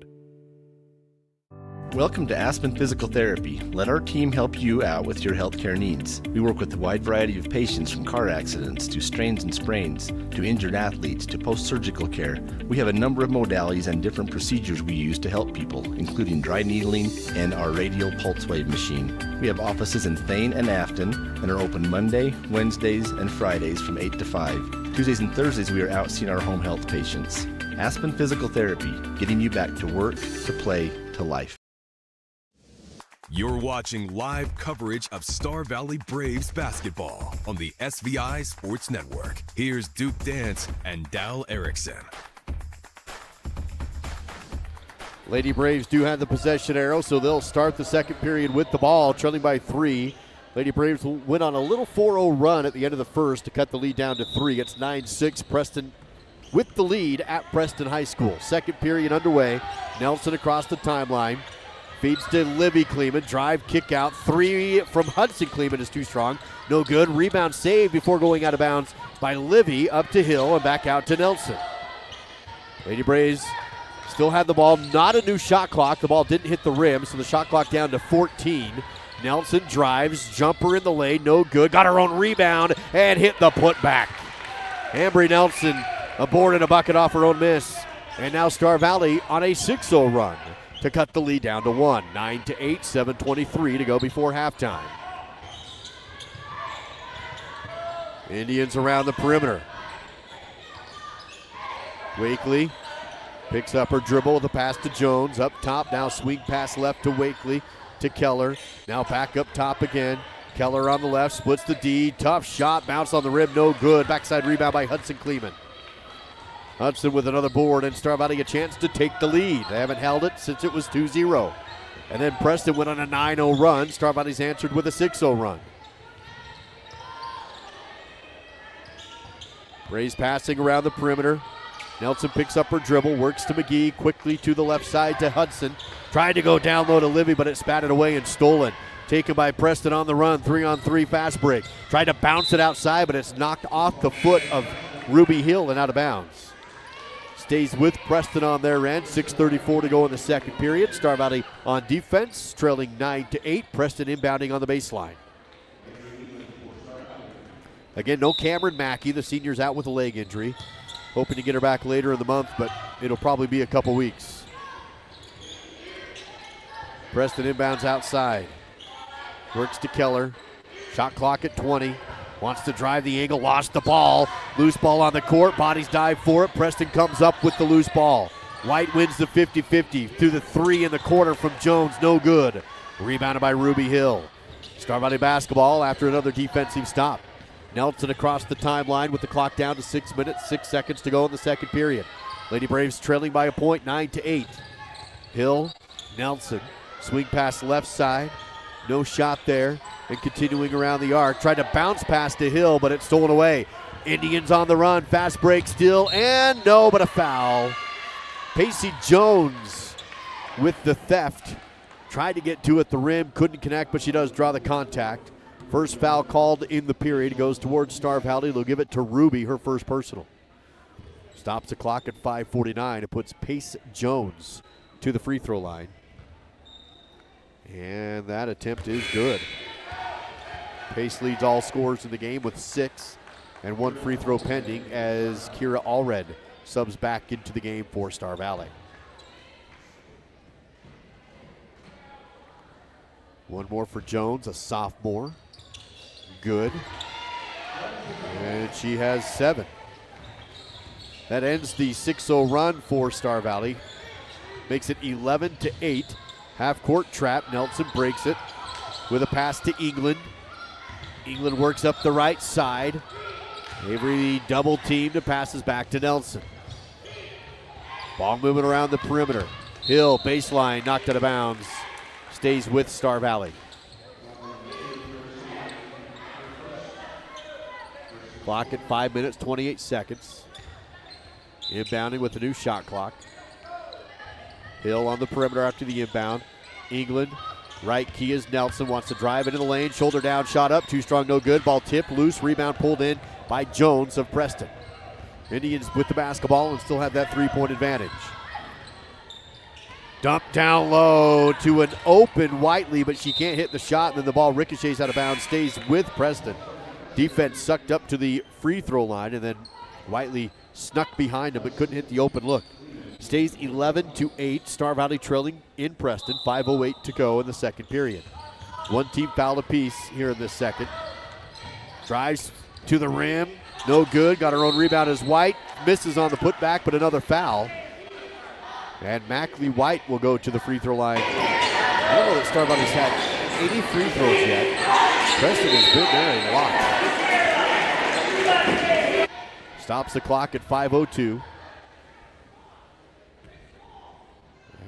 Welcome to Aspen Physical Therapy. Let our team help you out with your healthcare needs. We work with a wide variety of patients, from car accidents to strains and sprains to injured athletes to post-surgical care. We have a number of modalities and different procedures we use to help people, including dry needling and our radial pulse wave machine. We have offices in Thane and Afton and are open Monday, Wednesdays, and Fridays from 8 to 5. Tuesdays and Thursdays we are out seeing our home health patients. Aspen Physical Therapy, getting you back to work, to play, to life. You're watching live coverage of Star Valley Braves basketball on the SVI Sports Network. Here's Duke Dance and Dal Erickson. Lady Braves do have the possession arrow, so they'll start the second period with the ball, trailing by 3. Lady Braves went on a little 4-0 run at the end of the first to cut the lead down to 3. It's 9-6. Preston with the lead at Preston High School. Second period underway. Nelson across the timeline. Feeds to Livy Kleeman. Drive, kick out. 3 from Hudson Kleeman is too strong. No good. Rebound saved before going out of bounds by Livy. Up to Hill and back out to Nelson. Lady Braves still had the ball. Not a new shot clock. The ball didn't hit the rim, so the shot clock down to 14. Nelson drives. Jumper in the lane. No good. Got her own rebound and hit the putback. Ambry Nelson aborted a bucket off her own miss. And now Star Valley on a 6-0 run to cut the lead down to 1. 9-8, 7:23 to go before halftime. Indians around the perimeter. Wakely picks up her dribble with a pass to Jones. Up top, now swing pass left to Wakely, to Keller. Now back up top again. Keller on the left, splits the D. Tough shot, bounce on the rim, no good. Backside rebound by Hudson Kleeman. Hudson with another board, and Star Valley a chance to take the lead. They haven't held it since it was 2-0. And then Preston went on a 9-0 run. Star Valley's answered with a 6-0 run. Braves passing around the perimeter. Nelson picks up her dribble, works to McGee, quickly to the left side to Hudson. Tried to go down low to Livy, but it's batted away and stolen. Taken by Preston on the run, 3-on-3 fast break. Tried to bounce it outside, but it's knocked off the foot of Ruby Hill and out of bounds. Stays with Preston on their end. 6:34 to go in the second period. Star Valley on defense, trailing 9-8. Preston inbounding on the baseline. Again, no Cameron Mackey. The senior's out with a leg injury. Hoping to get her back later in the month, but it'll probably be a couple weeks. Preston inbounds outside. Works to Keller. Shot clock at 20. Wants to drive the angle, lost the ball. Loose ball on the court, bodies dive for it. Preston comes up with the loose ball. White wins the 50-50 through the 3 in the corner from Jones, no good. Rebounded by Ruby Hill. Star Valley basketball after another defensive stop. Nelson across the timeline with the clock down to 6 minutes, 6 seconds to go in the second period. Lady Braves trailing by a point, 9-8. Hill, Nelson, swing pass left side. No shot there, and continuing around the arc. Tried to bounce pass to Hill, but it's stolen away. Indians on the run, fast break still, and no, but a foul. Pacey Jones with the theft. Tried to get to at the rim, couldn't connect, but she does draw the contact. First foul called in the period goes towards Star Valley. They'll give it to Ruby, her first personal. Stops the clock at 5:49. It puts Pace Jones to the free throw line. And that attempt is good. Pace leads all scorers in the game with 6 and 1 free throw pending as Kira Allred subs back into the game for Star Valley. One more for Jones, a sophomore. Good. And she has 7. That ends the 6-0 run for Star Valley. Makes it 11-8. Half-court trap. Nelson breaks it with a pass to England. England works up the right side. Avery double teamed and passes back to Nelson. Ball moving around the perimeter. Hill, baseline, knocked out of bounds. Stays with Star Valley. Clock at 5 minutes, 28 seconds. Inbounding with the new shot clock. Hill on the perimeter after the inbound. England, right key is Nelson, wants to drive into the lane. Shoulder down, shot up, too strong, no good. Ball tipped, loose, rebound pulled in by Jones of Preston. Indians with the basketball and still have that 3-point advantage. Dump down low to an open Whiteley, but she can't hit the shot, and then the ball ricochets out of bounds, stays with Preston. Defense sucked up to the free throw line, and then Whiteley snuck behind him but couldn't hit the open look. Stays 11-8. Star Valley trailing in Preston. 5:08 to go in the second period. One team foul apiece here in this second. Drives to the rim. No good. Got her own rebound as White. Misses on the putback, but another foul. And Mackley White will go to the free throw line. I don't know that Star Valley's had any free throws yet. Preston has been there a lot. Stops the clock at 5:02.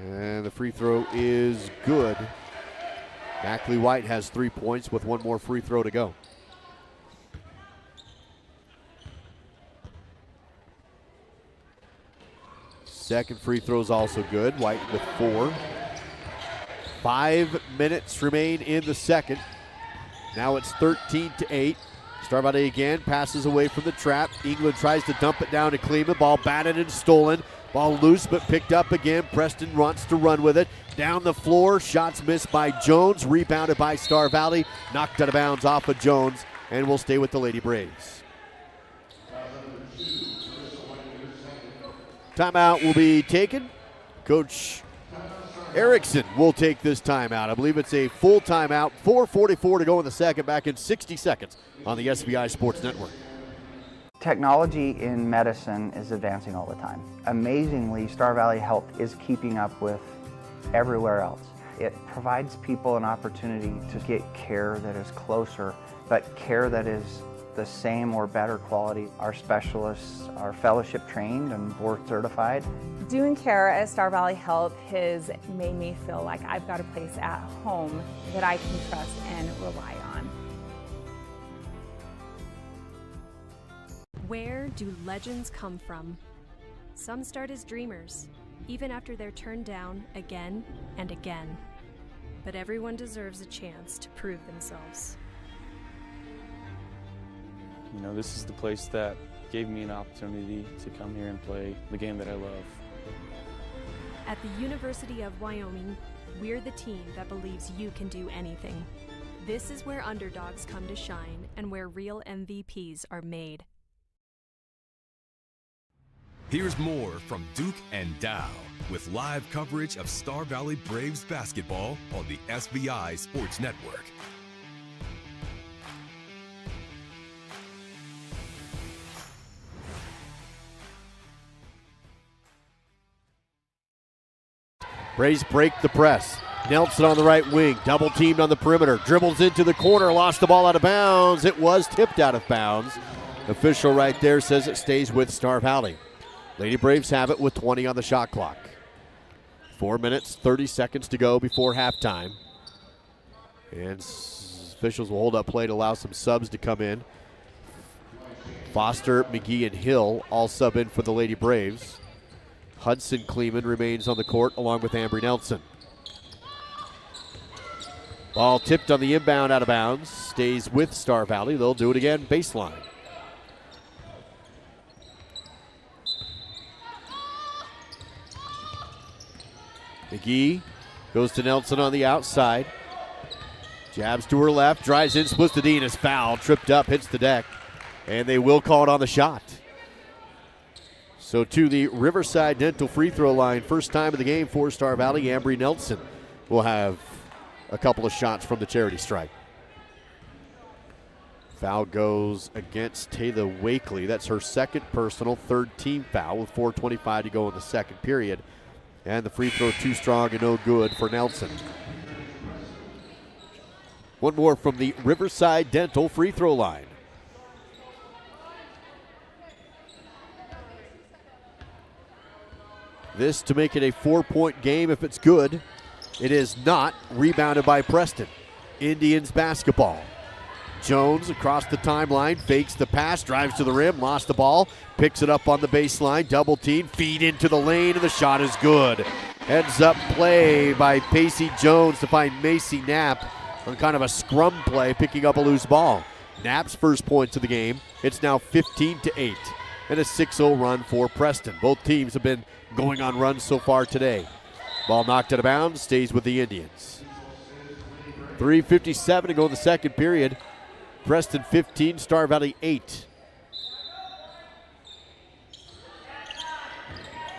And the free throw is good. Mackley White has 3 points with one more free throw to go. Second free throw is also good. White with 4. 5 minutes remain in the second. Now it's 13-8. Star Valley again passes away from the trap. England tries to dump it down to Kleeman. Ball batted and stolen. Ball loose but picked up again. Preston wants to run with it. Down the floor. Shots missed by Jones. Rebounded by Star Valley. Knocked out of bounds off of Jones and will stay with the Lady Braves. Timeout will be taken. Coach Erickson will take this timeout. I believe it's a full timeout. 4:44 to go in the second, back in 60 seconds on the SVI Sports Network. Technology in medicine is advancing all the time. Amazingly, Star Valley Health is keeping up with everywhere else. It provides people an opportunity to get care that is closer, but care that is the same or better quality. Our specialists are fellowship trained and board certified. Doing care at Star Valley Health has made me feel like I've got a place at home that I can trust and rely on. Where do legends come from? Some start as dreamers, even after they're turned down again and again. But everyone deserves a chance to prove themselves. You know, this is the place that gave me an opportunity to come here and play the game that I love. At the University of Wyoming, we're the team that believes you can do anything. This is where underdogs come to shine and where real MVPs are made. Here's more from Duke and Dow with live coverage of Star Valley Braves basketball on the SVI Sports Network. Braves break the press. Nelson on the right wing, double teamed on the perimeter, dribbles into the corner, lost the ball out of bounds. It was tipped out of bounds. Official right there says it stays with Star Valley. Lady Braves have it with 20 on the shot clock. 4 minutes, 30 seconds to go before halftime. And officials will hold up play to allow some subs to come in. Foster, McGee, and Hill all sub in for the Lady Braves. Hudson Kleeman remains on the court along with Ambry Nelson. Ball tipped on the inbound out of bounds. Stays with Star Valley. They'll do it again, baseline. McGee goes to Nelson on the outside. Jabs to her left, drives in, splits the D and is fouled. Tripped up, hits the deck. And they will call it on the shot. So to the Riverside Dental free throw line, first time of the game for Star Valley. Ambry Nelson will have a couple of shots from the charity stripe. Foul goes against Taylor Wakely. That's her second personal, third team foul with 4:25 to go in the second period. And the free throw too strong and no good for Nelson. One more from the Riverside Dental free throw line. This to make it a 4-point game if it's good. It is not. Rebounded by Preston. Indians basketball. Jones across the timeline, fakes the pass, drives to the rim, lost the ball, picks it up on the baseline, double team, feed into the lane, and the shot is good. Heads up play by Pacey Jones to find Macy Knapp on kind of a scrum play, picking up a loose ball. Knapp's first points of the game. It's now 15-8 and a 6-0 run for Preston. Both teams have been going on runs so far today. Ball knocked out of bounds, stays with the Indians. 3:57 to go in the second period. Preston 15, Star Valley 8.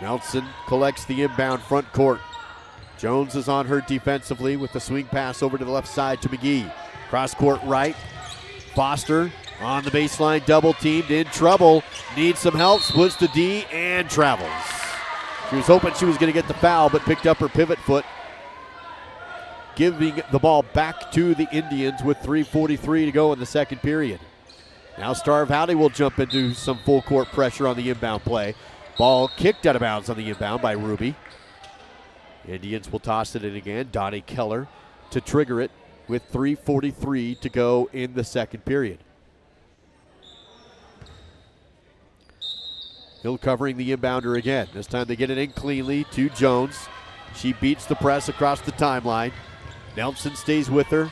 Nelson collects the inbound front court. Jones is on her defensively with the swing pass over to the left side to McGee. Cross court right. Foster on the baseline, double teamed, in trouble. Needs some help, splits the D and travels. She was hoping she was going to get the foul, but picked up her pivot foot, giving the ball back to the Indians with 3:43 to go in the second period. Now Star Valley will jump into some full court pressure on the inbound play. Ball kicked out of bounds on the inbound by Ruby. Indians will toss it in again. Donnie Keller to trigger it. with 3:43 to go in the second period. Hill covering the inbounder again. This time they get it in cleanly to Jones. She beats the press across the timeline. Nelson stays with her,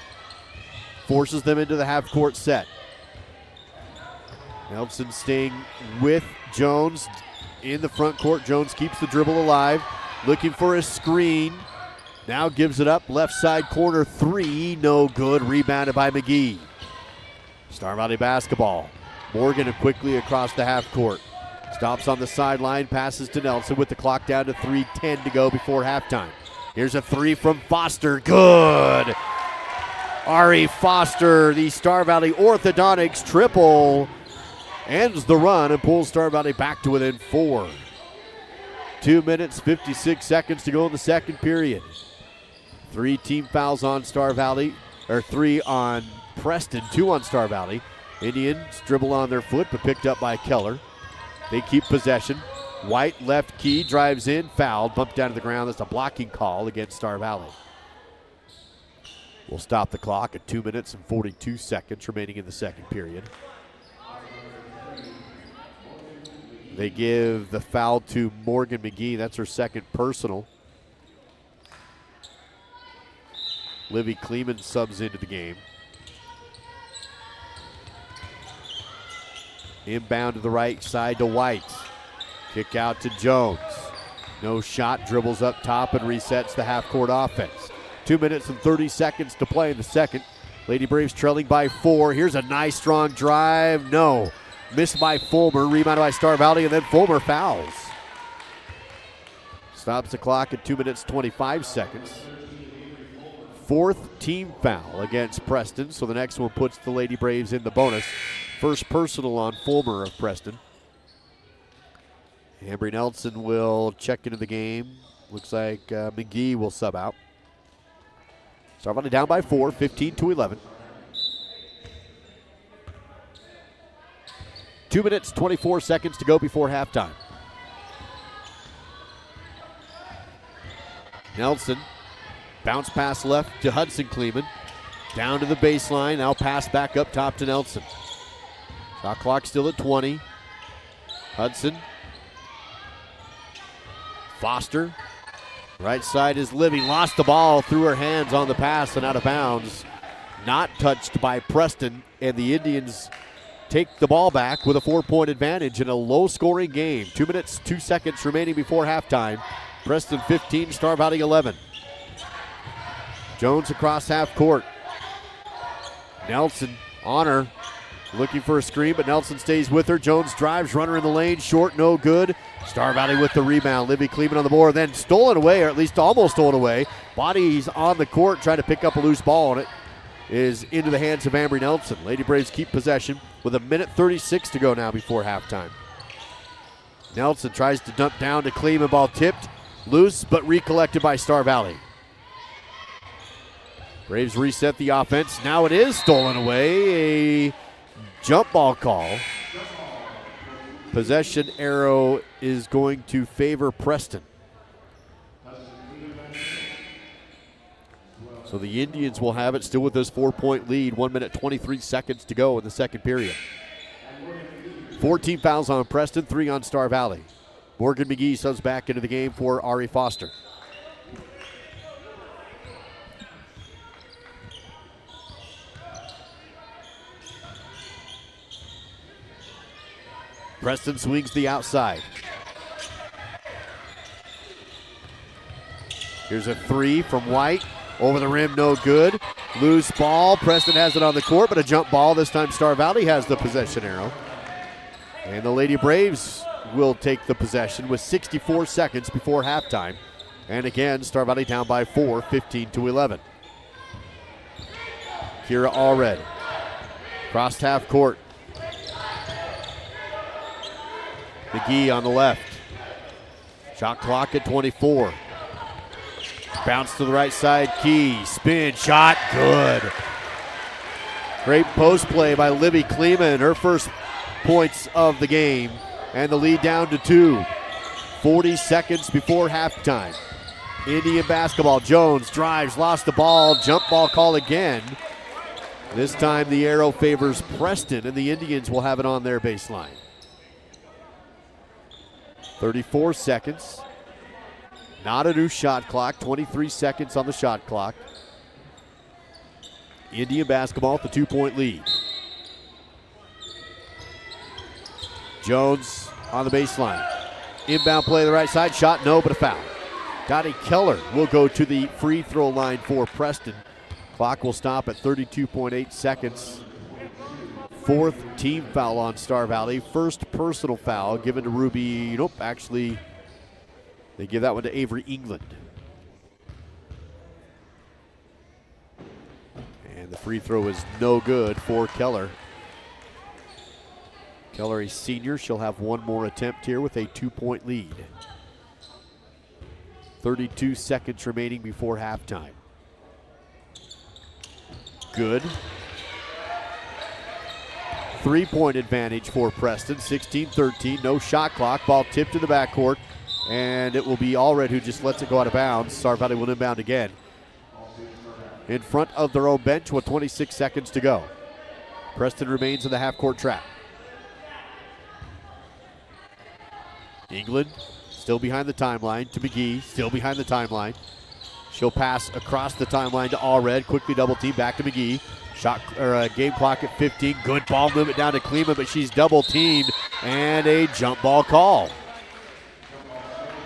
forces them into the half-court set. Nelson staying with Jones in the front court. Jones keeps the dribble alive, looking for a screen. Now gives it up, left side corner three, no good. Rebounded by McGee. Star Valley basketball. Morgan quickly across the half court. Stops on the sideline, passes to Nelson with the clock down to 3:10 to go before halftime. Here's a three from Foster, good. Ari Foster, the Star Valley Orthodontics triple, ends the run and pulls Star Valley back to within 4. 2 minutes, 56 seconds to go in the second period. 3 team fouls on Star Valley, or 3 on Preston, 2 on Star Valley. Indians dribble on their foot, but picked up by Keller. They keep possession. White left key, drives in, fouled, bumped down to the ground. That's a blocking call against Star Valley. We'll stop the clock at 2 minutes and 42 seconds remaining in the second period. They give the foul to Morgan McGee. That's her second personal. Livy Kleeman subs into the game. Inbound to the right side to White. Kick out to Jones. No shot, dribbles up top and resets the half-court offense. 2 minutes and 30 seconds to play in the second. Lady Braves trailing by 4. Here's a nice strong drive. No. Missed by Fulmer, rebounded by Star Valley, and then Fulmer fouls. Stops the clock at 2 minutes 25 seconds. 4th team foul against Preston, so the next one puts the Lady Braves in the bonus. First personal on Fulmer of Preston. Ambry Nelson will check into the game. Looks like McGee will sub out. Star Valley down by 4, 15-11. 2 minutes, 24 seconds to go before halftime. Nelson, bounce pass left to Hudson Kleeman. Down to the baseline, now pass back up top to Nelson. Shot clock still at 20. Hudson. Foster. Right side is Livy. Lost the ball through her hands on the pass and out of bounds. Not touched by Preston, and the Indians take the ball back with a 4-point advantage in a low-scoring game. 2 minutes, 2 seconds remaining before halftime. Preston 15, Star Valley 11. Jones across half court. Nelson on her. Looking for a screen, but Nelson stays with her. Jones drives, runner in the lane, short, no good. Star Valley with the rebound. Livy Kleeman on the board, then stolen away, or at least almost stolen away. Bodies on the court trying to pick up a loose ball, and it is into the hands of Ambry Nelson. Lady Braves keep possession with 1:36 to go now before halftime. Nelson tries to dump down to Kleeman, ball tipped, loose, but recollected by Star Valley. Braves reset the offense. Now it is stolen away. A jump ball call. Possession arrow is going to favor Preston. So the Indians will have it still with this 4-point lead. 1 minute, 23 seconds to go in the second period. 14 fouls on Preston, 3 on Star Valley. Morgan McGee subs back into the game for Ari Foster. Preston swings the outside. Here's a 3 from White. Over the rim, no good. Loose ball. Preston has it on the court, but a jump ball. This time Star Valley has the possession arrow. And the Lady Braves will take the possession with 64 seconds before halftime. And again, Star Valley down by 4, 15-11. Kira Allred. Crossed half court. McGee on the left. Shot clock at 24. Bounce to the right side, Key. Spin, shot, good. Great post play by Livy Kleeman, her first points of the game. And the lead down to 2. 40 seconds before halftime. Indian basketball. Jones drives, lost the ball, jump ball call again. This time the arrow favors Preston, and the Indians will have it on their baseline. 34 seconds. Not a new shot clock. 23 seconds on the shot clock. Indian basketball with the 2-point lead. Jones on the baseline. Inbound play to the right side. Shot, no, but a foul. Dottie Keller will go to the free throw line for Preston. Clock will stop at 32.8 seconds. Fourth team foul on Star Valley. First personal foul given to Ruby. Nope, actually, they give that one to Avery England. And the free throw is no good for Keller. Keller, a senior, she'll have one more attempt here with a 2-point lead. 32 seconds remaining before halftime. Good. 3-point advantage for Preston, 16-13, no shot clock. Ball tipped to the backcourt, and it will be Allred who just lets it go out of bounds. Star Valley will inbound again. In front of their own bench with 26 seconds to go. Preston remains in the half-court trap. England still behind the timeline to McGee, still behind the timeline. She'll pass across the timeline to Allred, quickly double team back to McGee. Shot or game clock at 15. Good ball movement down to Kleeman, but she's double teamed and a jump ball call.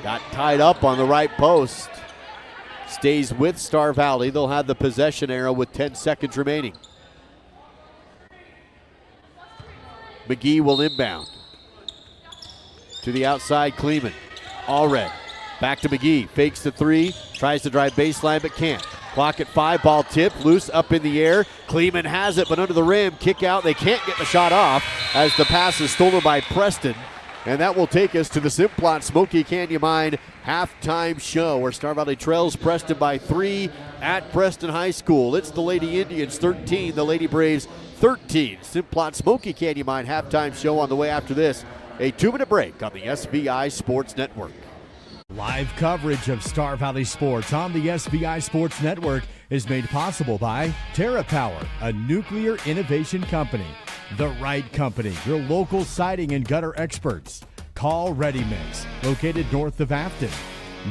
Got tied up on the right post. Stays with Star Valley. They'll have the possession arrow with 10 seconds remaining. McGee will inbound. To the outside, Kleeman. Allred. Back to McGee. Fakes the three. Tries to drive baseline, but can't. Clock at 5. Ball tipped. Loose up in the air. Kleeman has it, but under the rim. Kick out. They can't get the shot off as the pass is stolen by Preston. And that will take us to the Simplot Smoky Canyon Mine halftime show, where Star Valley trails Preston by 3 at Preston High School. It's the Lady Indians 13, the Lady Braves 13. Simplot Smoky Canyon Mine halftime show on the way after this. A 2-minute break on the SVI Sports Network. Live coverage of Star Valley sports on the SVI Sports Network is made possible by TerraPower, a nuclear innovation company. The Right Company, your local siding and gutter experts. Call Ready Mix, located north of Afton.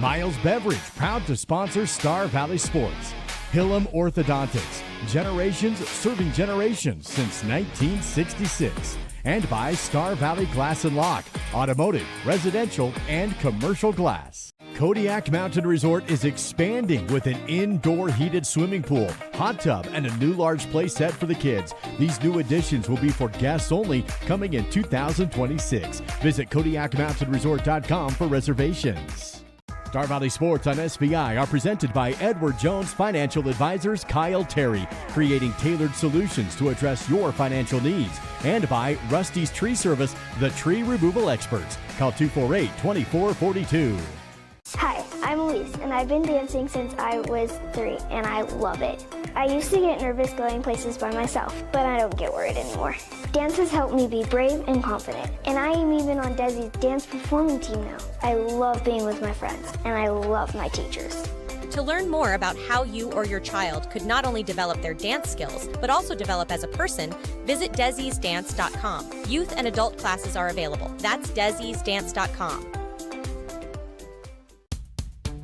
Miles Beverage, proud to sponsor Star Valley Sports. Hillam Orthodontics, generations serving generations since 1966. And by Star Valley Glass and Lock, automotive, residential, and commercial glass. Kodiak Mountain Resort is expanding with an indoor heated swimming pool, hot tub, and a new large play set for the kids. These new additions will be for guests only, coming in 2026. Visit KodiakMountainResort.com for reservations. Star Valley Sports on SVI are presented by Edward Jones Financial Advisors Kyle Terry, creating tailored solutions to address your financial needs. And by Rusty's Tree Service, the tree removal experts. Call 248-2442. Hi, I'm Elise, and I've been dancing since I was 3, and I love it. I used to get nervous going places by myself, but I don't get worried anymore. Dance has helped me be brave and confident, and I am even on Desi's dance performing team now. I love being with my friends, and I love my teachers. To learn more about how you or your child could not only develop their dance skills, but also develop as a person, visit Desi'sDance.com. Youth and adult classes are available. That's Desi'sDance.com.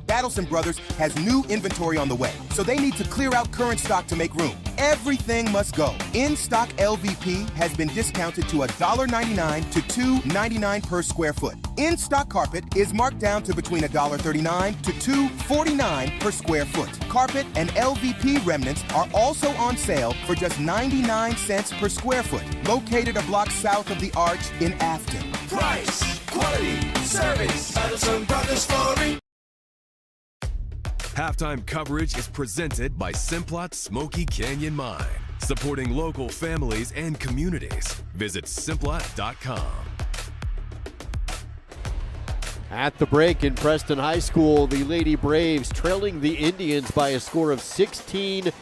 Battleson Brothers has new inventory on the way, so they need to clear out current stock to make room. Everything must go. In-stock LVP has been discounted to $1.99 to $2.99 per square foot. In-stock carpet is marked down to between $1.39 to $2.49 per square foot. Carpet and LVP remnants are also on sale for just 99 cents per square foot, located a block south of the Arch in Afton. Price, quality, service, Battleson Brothers Flooring. Halftime coverage is presented by Simplot Smoky Canyon Mine, supporting local families and communities. Visit Simplot.com. At the break in Preston High School, the Lady Braves trailing the Indians by a score of 16-13.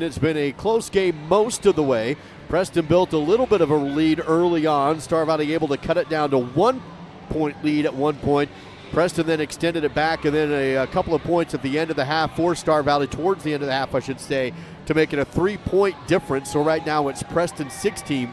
It's been a close game most of the way. Preston built a little bit of a lead early on. Star Valley able to cut it down to 1-point lead at one point. Preston then extended it back, and then a couple of points at the end of the half for Star Valley, towards the end of the half, I should say, to make it a 3-point difference. So right now it's Preston 16,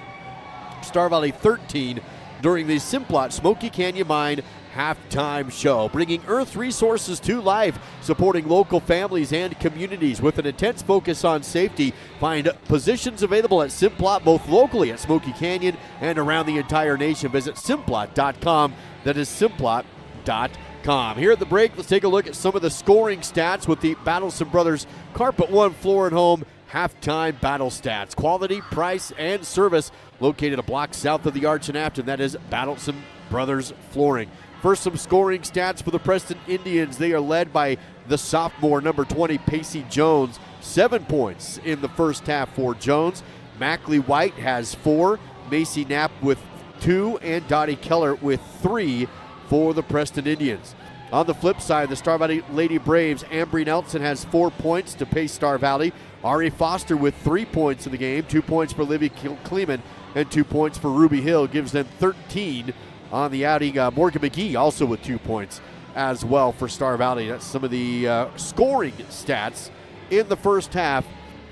Star Valley 13 during the Simplot Smoky Canyon Mine halftime show, bringing Earth resources to life, supporting local families and communities with an intense focus on safety. Find positions available at Simplot, both locally at Smoky Canyon and around the entire nation. Visit simplot.com. That is simplot.com. Here at the break, let's take a look at some of the scoring stats with the Battleson Brothers Carpet One Floor and Home halftime battle stats. Quality, price, and service located a block south of the Arch in Afton. That is Battleson Brothers Flooring. First, some scoring stats for the Preston Indians. They are led by the sophomore, number 20, Pacey Jones. 7 points in the first half for Jones. Mackley White has 4, Macy Knapp with 2, and Dottie Keller with 3 for the Preston Indians. On the flip side, the Star Valley Lady Braves, Ambry Nelson has 4 points to pace Star Valley. Ari Foster with 3 points in the game, 2 points for Livy Kleeman, and 2 points for Ruby Hill, gives them 13 on the outing. Morgan McGee also with 2 points as well for Star Valley. That's some of the scoring stats in the first half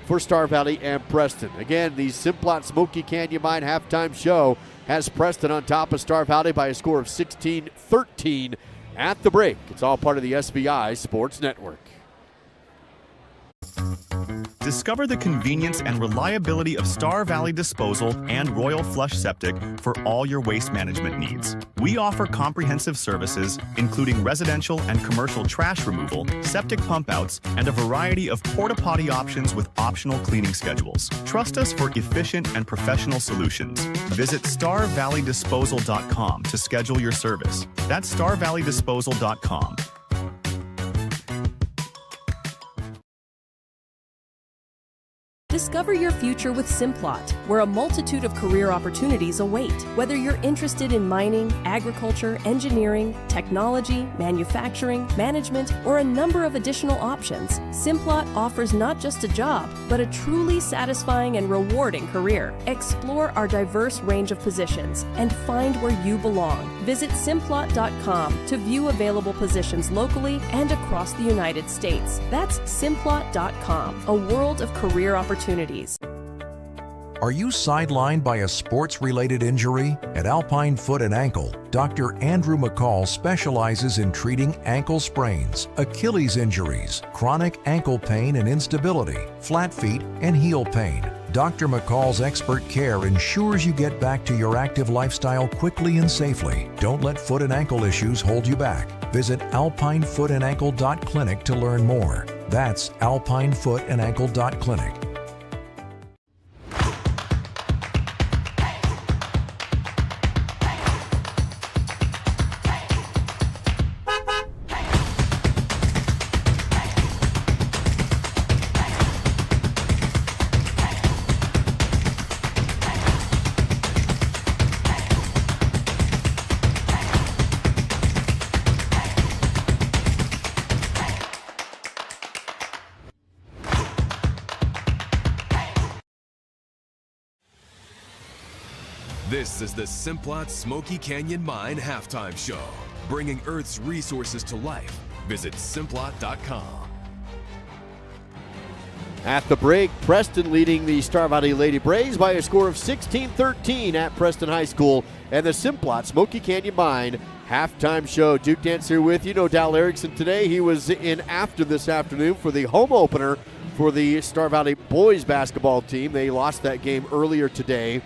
for Star Valley and Preston. Again, the Simplot Smoky Canyon Mine halftime show has Preston on top of Star Valley by a score of 16-13 at the break. It's all part of the SVI Sports Network. Discover the convenience and reliability of Star Valley Disposal and Royal Flush Septic for all your waste management needs. We offer comprehensive services, including residential and commercial trash removal, septic pump outs, and a variety of porta-potty options with optional cleaning schedules. Trust us for efficient and professional solutions. Visit StarValleyDisposal.com to schedule your service. That's StarValleyDisposal.com. Discover your future with Simplot, where a multitude of career opportunities await. Whether you're interested in mining, agriculture, engineering, technology, manufacturing, management, or a number of additional options, Simplot offers not just a job, but a truly satisfying and rewarding career. Explore our diverse range of positions and find where you belong. Visit Simplot.com to view available positions locally and across the United States. That's Simplot.com, a world of career opportunities. Are you sidelined by a sports-related injury? At Alpine Foot and Ankle, Dr. Andrew McCall specializes in treating ankle sprains, Achilles injuries, chronic ankle pain and instability, flat feet, and heel pain. Dr. McCall's expert care ensures you get back to your active lifestyle quickly and safely. Don't let foot and ankle issues hold you back. Visit alpinefoothandankle.clinic to learn more. That's alpinefoothandankle.clinic. This is the Simplot Smoky Canyon Mine halftime show, bringing Earth's resources to life. Visit simplot.com. At the break, Preston leading the Star Valley Lady Braves by a score of 16-13 at Preston High School and the Simplot Smoky Canyon Mine halftime show. Duke Dance here with you. No Dal Erickson today. He was in Afton this afternoon for the home opener for the Star Valley boys basketball team. They lost that game earlier today.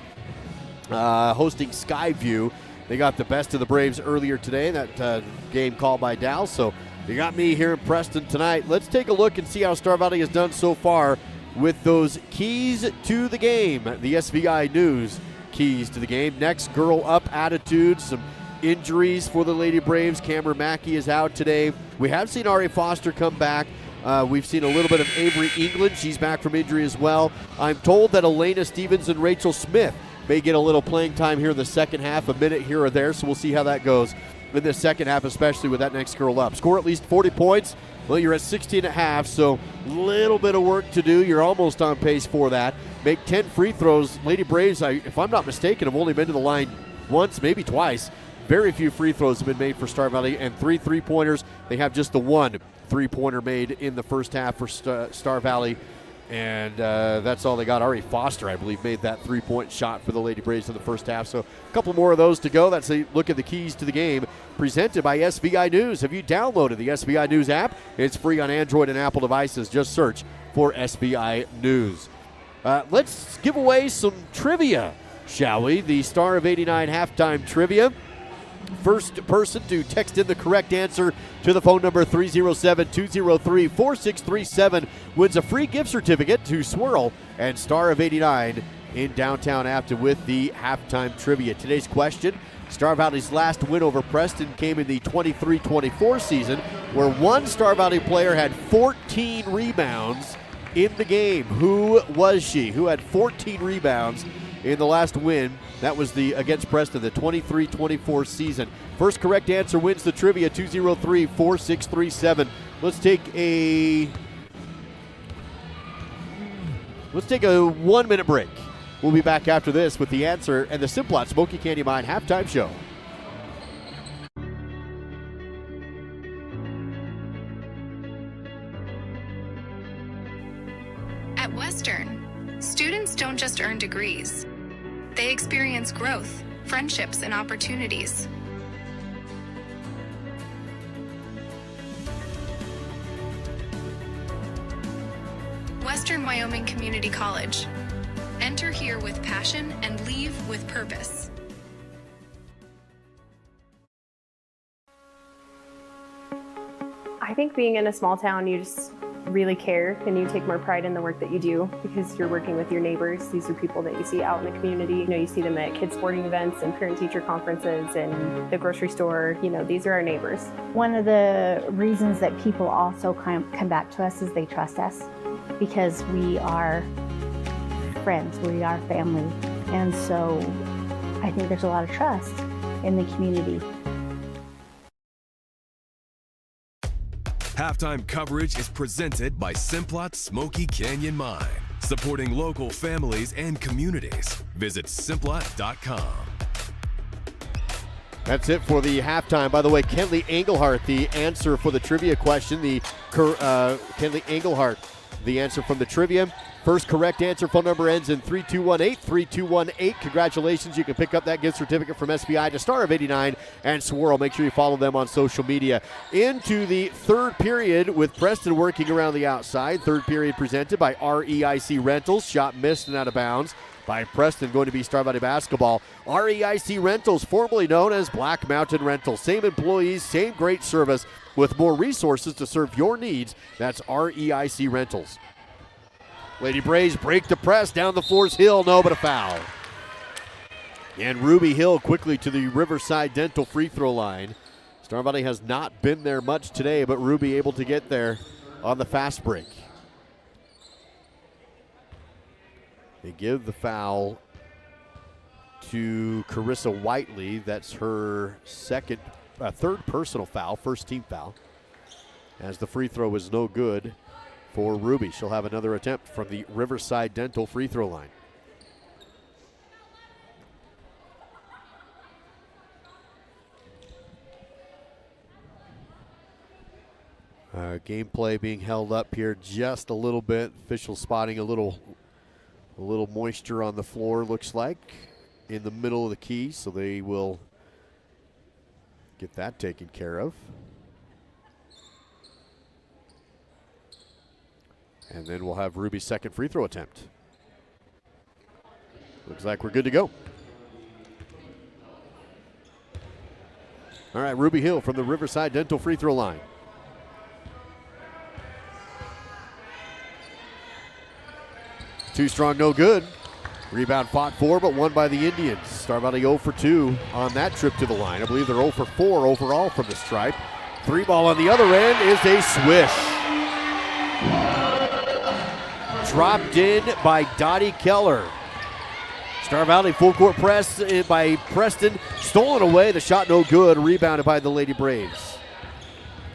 Hosting Skyview. They got the best of the Braves earlier today, that game called by Dal. So you got me here in Preston tonight. Let's take a look and see how Star Valley has done so far with those keys to the game. The SVI News keys to the game. Next, girl up attitude. Some injuries for the Lady Braves. Cameron Mackey is out today. We have seen Ari Foster come back. We've seen a little bit of Avery England. She's back from injury as well. I'm told that Elena Stevens and Rachel Smith may get a little playing time here in the second half, a minute here or there, so we'll see how that goes in the second half, especially with that next girl up. Score at least 40 points. Well, you're at 16 and a half, so a little bit of work to do. You're almost on pace for that. Make 10 free throws. Lady Braves, if I'm not mistaken, have only been to the line once, maybe twice Very few free throws have been made for Star Valley, and 3 3-pointers. They have just the 1 3-pointer made in the first half for Star Valley, and that's all they got. Ari Foster, I believe, made that 3-point shot for the Lady Braves in the first half. So a couple more of those to go. That's a look at the keys to the game presented by SVI News. Have you downloaded the SVI News app? It's free on Android and Apple devices. Just search for SVI News. Let's give away some trivia, shall we? The Star of 89 halftime trivia. First person to text in the correct answer to the phone number 307-203-4637 wins a free gift certificate to Swirl and Star of 89 in downtown Afton with the halftime trivia. Today's question: Star Valley's last win over Preston came in the 23-24 season, where one Star Valley player had 14 rebounds in the game. Who was she? Who had 14 rebounds in the last win? That was the against Preston, the 23-24 season. First correct answer wins the trivia, 203-4637. Let's take a 1-minute break. We'll be back after this with the answer and the Simplot Smoky Candy Mine halftime show. At Western, students don't just earn degrees. They experience growth, friendships, and opportunities. Western Wyoming Community College. Enter here with passion and leave with purpose. I think being in a small town, you just really care and you take more pride in the work that you do because you're working with your neighbors. These are people that you see out in the community. You know, you see them at kids sporting events and parent-teacher conferences and the grocery store. You know, these are our neighbors. One of the reasons that people also come back to us is they trust us because we are friends, we are family. And so I think there's a lot of trust in the community. Halftime coverage is presented by Simplot Smoky Canyon Mine, supporting local families and communities. Visit Simplot.com. That's it for the halftime. By the way, Kenley Engelhardt, the answer for the trivia question. Kenley Engelhardt, the answer from the trivia. First correct answer, phone number ends in 3218, 3218. Congratulations, you can pick up that gift certificate from SBI to Star of 89 and Swirl. Make sure you follow them on social media. Into the third period with Preston working around the outside. Third period presented by REIC Rentals. Shot missed and out of bounds by Preston, going to be Star Valley basketball. REIC Rentals, formerly known as Black Mountain Rentals. Same employees, same great service with more resources to serve your needs. That's REIC Rentals. Lady Braves break the press down the Forest Hill. No, but a foul. And Ruby Hill quickly to the Riverside Dental free throw line. Star Valley has not been there much today, but Ruby able to get there on the fast break. They give the foul to Carissa Whiteley. That's her third personal foul, first team foul, as the free throw was no good for Ruby. She'll have another attempt from the Riverside Dental free throw line. Gameplay being held up here just a little bit. Official spotting a little moisture on the floor, looks like, in the middle of the key, so they will get that taken care of. And then we'll have Ruby's second free throw attempt. Looks like we're good to go. All right, Ruby Hill from the Riverside Dental free throw line. Too strong, no good. Rebound fought for, but won by the Indians. Star Valley 0 for 2 on that trip to the line. I believe they're 0 for 4 overall from the stripe. Three ball on the other end is a swish. Dropped in by Dottie Keller. Star Valley full court press by Preston. Stolen away. The shot no good. Rebounded by the Lady Braves.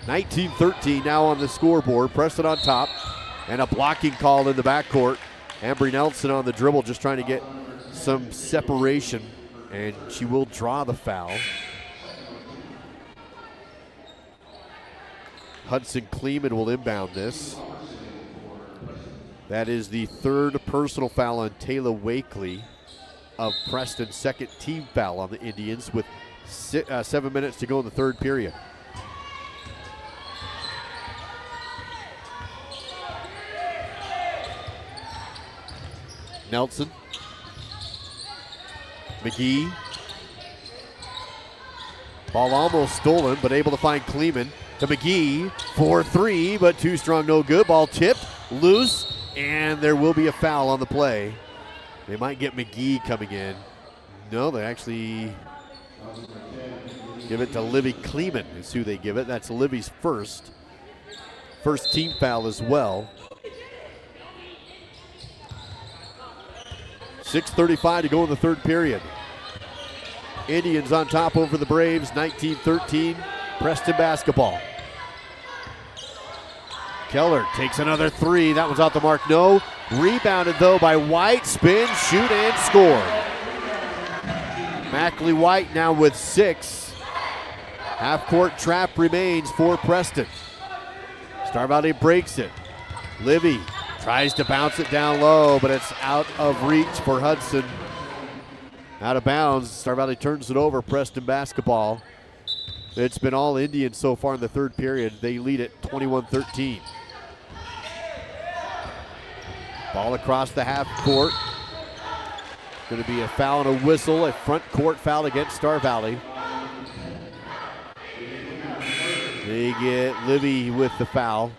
19-13 now on the scoreboard. Preston on top. And a blocking call in the backcourt. Ambry Nelson on the dribble, just trying to get some separation. And she will draw the foul. Hudson Kleeman will inbound this. That is the third personal foul on Taylor Wakely of Preston's second team foul on the Indians with 7 minutes to go in the third period. Nelson. McGee. Ball almost stolen, but able to find Kleeman. To McGee for 3, but too strong, no good. Ball tipped, loose, and there will be a foul on the play. They might get McGee coming in. No, they actually give it to Livy Kleeman is who they give it. That's Livy's first team foul as well. 6:35 to go in the third period. Indians on top over the Braves, 19-13, Preston basketball. Keller takes another 3. That one's off the mark, no. Rebounded though by White, spin, shoot, and score. Mackley White now with 6. Half-court trap remains for Preston. Star Valley breaks it. Livy tries to bounce it down low, but it's out of reach for Hudson. Out of bounds. Star Valley turns it over. Preston basketball. It's been all Indians so far in the third period. They lead it 21-13. Ball across the half court. Going to be a foul and a whistle, a front court foul against Star Valley. They get Livy with the foul.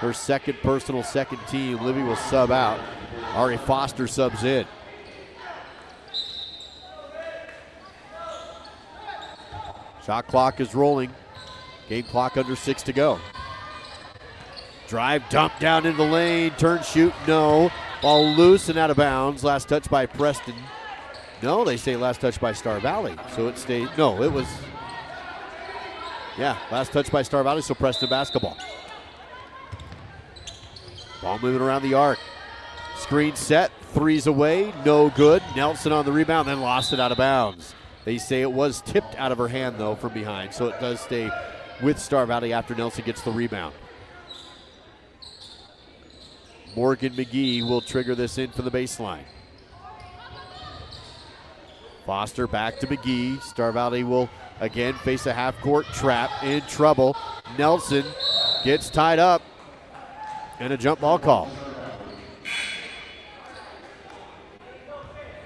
Her second personal, second team. Livy will sub out. Ari Foster subs in. Shot clock is rolling. Game clock under 6 to go. Drive, dump down into the lane. Turn, shoot, no. Ball loose and out of bounds. Last touch by Preston. No, they say last touch by Star Valley. So it stayed, no, it was, yeah, last touch by Star Valley, so Preston basketball. Ball moving around the arc. Screen set, 3's away, no good. Nelson on the rebound, then lost it out of bounds. They say it was tipped out of her hand, though, from behind, so it does stay with Star Valley after Nelson gets the rebound. Morgan McGee will trigger this in for the baseline. Foster back to McGee. Star Valley will again face a half-court trap, in trouble. Nelson gets tied up, and a jump ball call.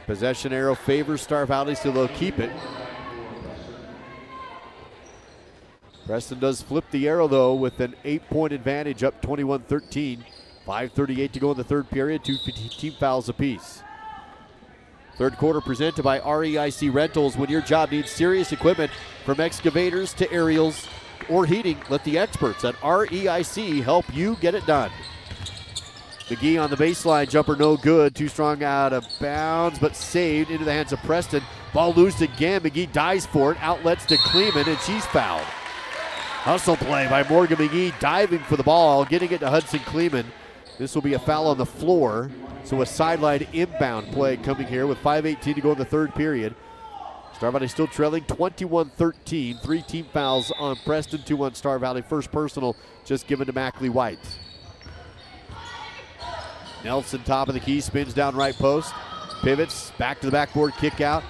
Possession arrow favors Star Valley, so they'll keep it. Preston does flip the arrow, though, with an 8-point advantage, up 21-13. 5:38 to go in the third period, 2 team fouls apiece. Third quarter presented by REIC Rentals. When your job needs serious equipment, from excavators to aerials or heating, let the experts at REIC help you get it done. McGee on the baseline, jumper no good. Too strong out of bounds, but saved into the hands of Preston. Ball loose again. McGee dives for it. Outlets to Kleeman, and she's fouled. Hustle play by Morgan McGee, diving for the ball, getting it to Hudson Kleeman. This will be a foul on the floor, so a sideline inbound play coming here with 5:18 to go in the third period. Star Valley still trailing 21-13. 3 team fouls on Preston, 2 on Star Valley. First personal just given to Mackley White. Nelson, top of the key, spins down right post. Pivots, back to the backboard, kick out.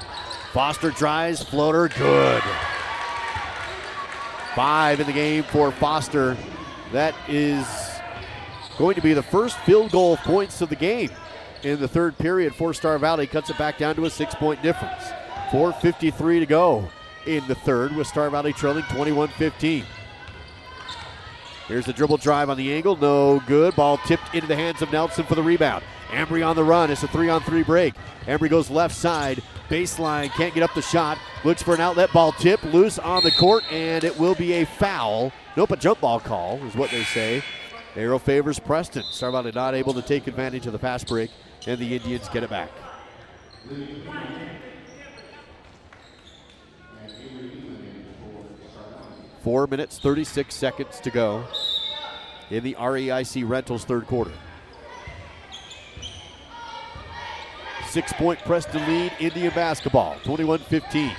Foster drives, floater, good. 5 in the game for Foster. That is going to be the first field goal points of the game in the third period for Star Valley. Cuts it back down to a 6-point difference. 4:53 to go in the third, with Star Valley trailing 21-15. Here's the dribble drive on the angle, no good. Ball tipped into the hands of Nelson for the rebound. Embry on the run, it's a 3-on-3 break. Embry goes left side, baseline, can't get up the shot. Looks for an outlet, ball tip, loose on the court, and it will be a foul. Nope, a jump ball call is what they say. Arrow favors Preston. Star Valley not able to take advantage of the fast break, and the Indians get it back. Four minutes, 36 seconds to go in the REIC Rentals third quarter. 6-point Preston lead, Indian basketball, 21-15.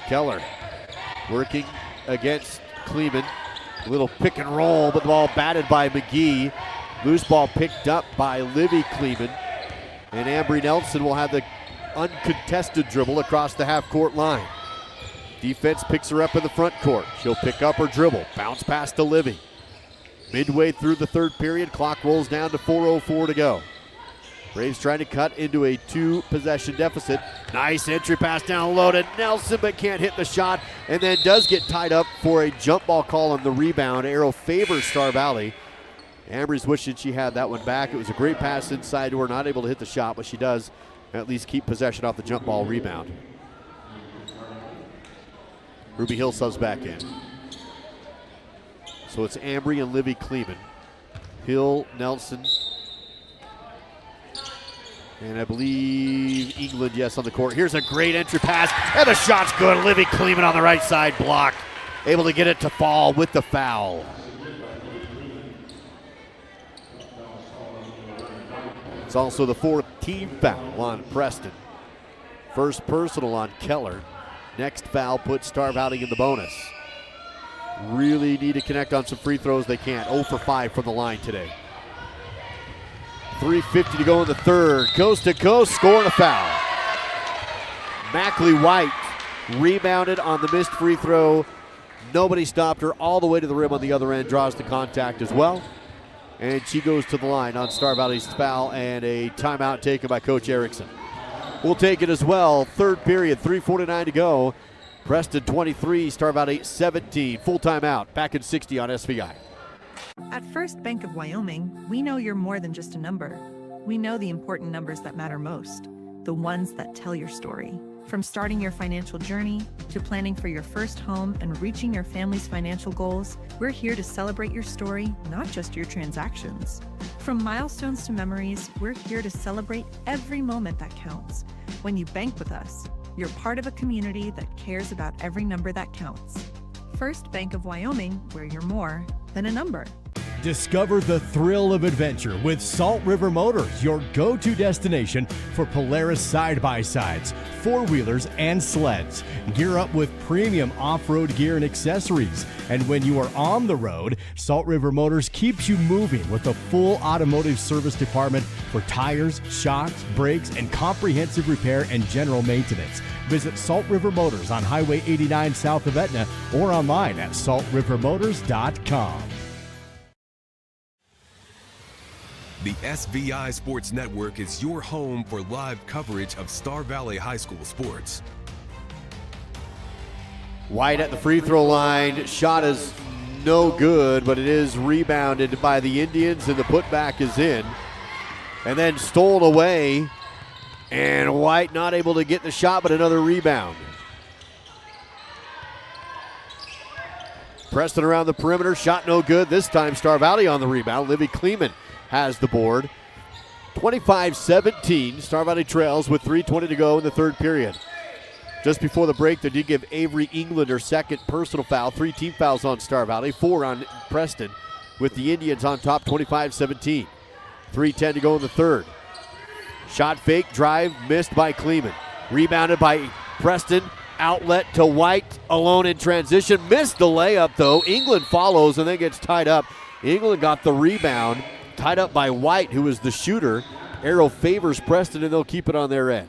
Keller working against Kleeman. A little pick and roll, but the ball batted by McGee. Loose ball picked up by Livy Kleeman. And Ambry Nelson will have the uncontested dribble across the half-court line. Defense picks her up in the front court. She'll pick up her dribble. Bounce pass to Livy. Midway through the third period, clock rolls down to 4:04 to go. Braves trying to cut into a 2-possession deficit. Nice entry pass down low to Nelson, but can't hit the shot, and then does get tied up for a jump ball call on the rebound. Arrow favors Star Valley. Ambry's wishing she had that one back. It was a great pass inside to her, not able to hit the shot, but she does at least keep possession off the jump ball rebound. Ruby Hill subs back in. So it's Ambry and Livy Kleeman. Hill, Nelson, and I believe England, yes, on the court. Here's a great entry pass, and the shot's good. Livy Kleeman on the right side, blocked. Able to get it to fall with the foul. It's also the 4th team foul on Preston. First personal on Keller. Next foul puts Star Valley in the bonus. Really need to connect on some free throws. They can't. 0 for 5 from the line today. 3:50 to go in the third. Coast to coast, scoring a foul. Mackley White rebounded on the missed free throw. Nobody stopped her all the way to the rim on the other end. Draws the contact as well. And she goes to the line on Star Valley's foul, and a timeout taken by Coach Erickson. We'll take it as well. Third period, 3:49 to go. Preston 23, Star Valley 17. Full timeout. Back in 60 on SVI. At First Bank of Wyoming, we know you're more than just a number. We know the important numbers that matter most, the ones that tell your story. From starting your financial journey to planning for your first home and reaching your family's financial goals, we're here to celebrate your story, not just your transactions. From milestones to memories, we're here to celebrate every moment that counts. When you bank with us, you're part of a community that cares about every number that counts. First Bank of Wyoming, where you're more than a number. Discover the thrill of adventure with Salt River Motors, your go-to destination for Polaris side-by-sides, four-wheelers, and sleds. Gear up with premium off-road gear and accessories. And when you are on the road, Salt River Motors keeps you moving with a full automotive service department for tires, shocks, brakes, and comprehensive repair and general maintenance. Visit Salt River Motors on Highway 89 south of Etna or online at saltrivermotors.com. The SVI Sports Network is your home for live coverage of Star Valley High School sports. White at the free throw line. Shot is no good, but it is rebounded by the Indians, and the putback is in. And then stolen away, and White not able to get the shot, but another rebound. Preston around the perimeter, shot no good. This time Star Valley on the rebound. Livy Kleeman has the board. 25-17, Star Valley trails with 3:20 to go in the third period. Just before the break, they did give Avery England her second personal foul. 3 team fouls on Star Valley, 4 on Preston, with the Indians on top 25-17. 3:10 to go in the third. Shot fake, drive, missed by Kleeman. Rebounded by Preston, outlet to White, alone in transition. Missed the layup though. England follows and then gets tied up. England got the rebound. Tied up by White, who is the shooter. Arrow favors Preston, and they'll keep it on their end.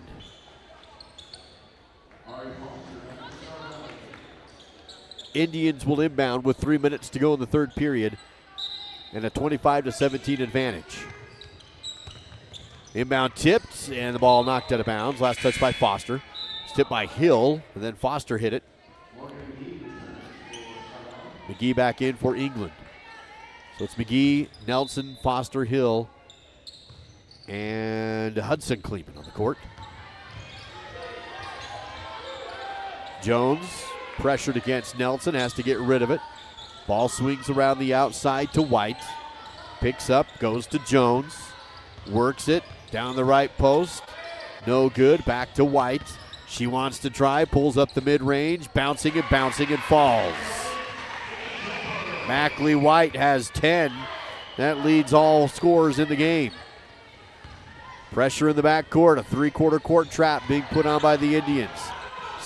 Indians will inbound with 3 minutes to go in the third period and a 25-17 advantage. Inbound tipped, and the ball knocked out of bounds. Last touch by Foster. It's tipped by Hill, and then Foster hit it. McGee back in for England. So it's McGee, Nelson, Foster, Hill, and Hudson Kleeman on the court. Jones pressured against Nelson, has to get rid of it. Ball swings around the outside to White. Picks up, goes to Jones. Works it down the right post. No good, back to White. She wants to try, pulls up the mid-range, bouncing and falls. Mackley White has 10. That leads all scorers in the game. Pressure in the backcourt, a three-quarter court trap being put on by the Indians.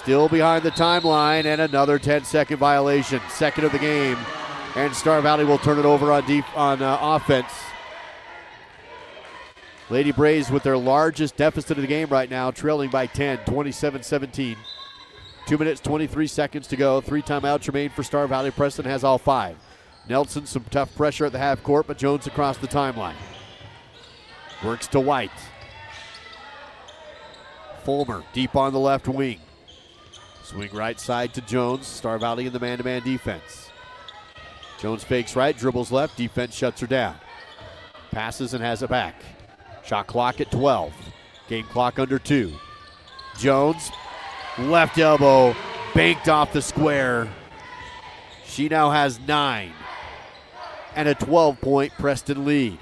Still behind the timeline, and another 10-second violation. Second of the game, and Star Valley will turn it over on offense. Lady Braves with their largest deficit of the game right now, trailing by 10, 27-17. 2 minutes, 23 seconds to go. 3 timeouts remain for Star Valley. Preston has all 5. Nelson, some tough pressure at the half court, but Jones across the timeline. Works to White. Fulmer deep on the left wing. Swing right side to Jones. Star Valley in the man-to-man defense. Jones fakes right, dribbles left. Defense shuts her down. Passes and has it back. Shot clock at 12. Game clock under 2. Jones, left elbow, banked off the square. She now has 9 and a 12-point Preston lead.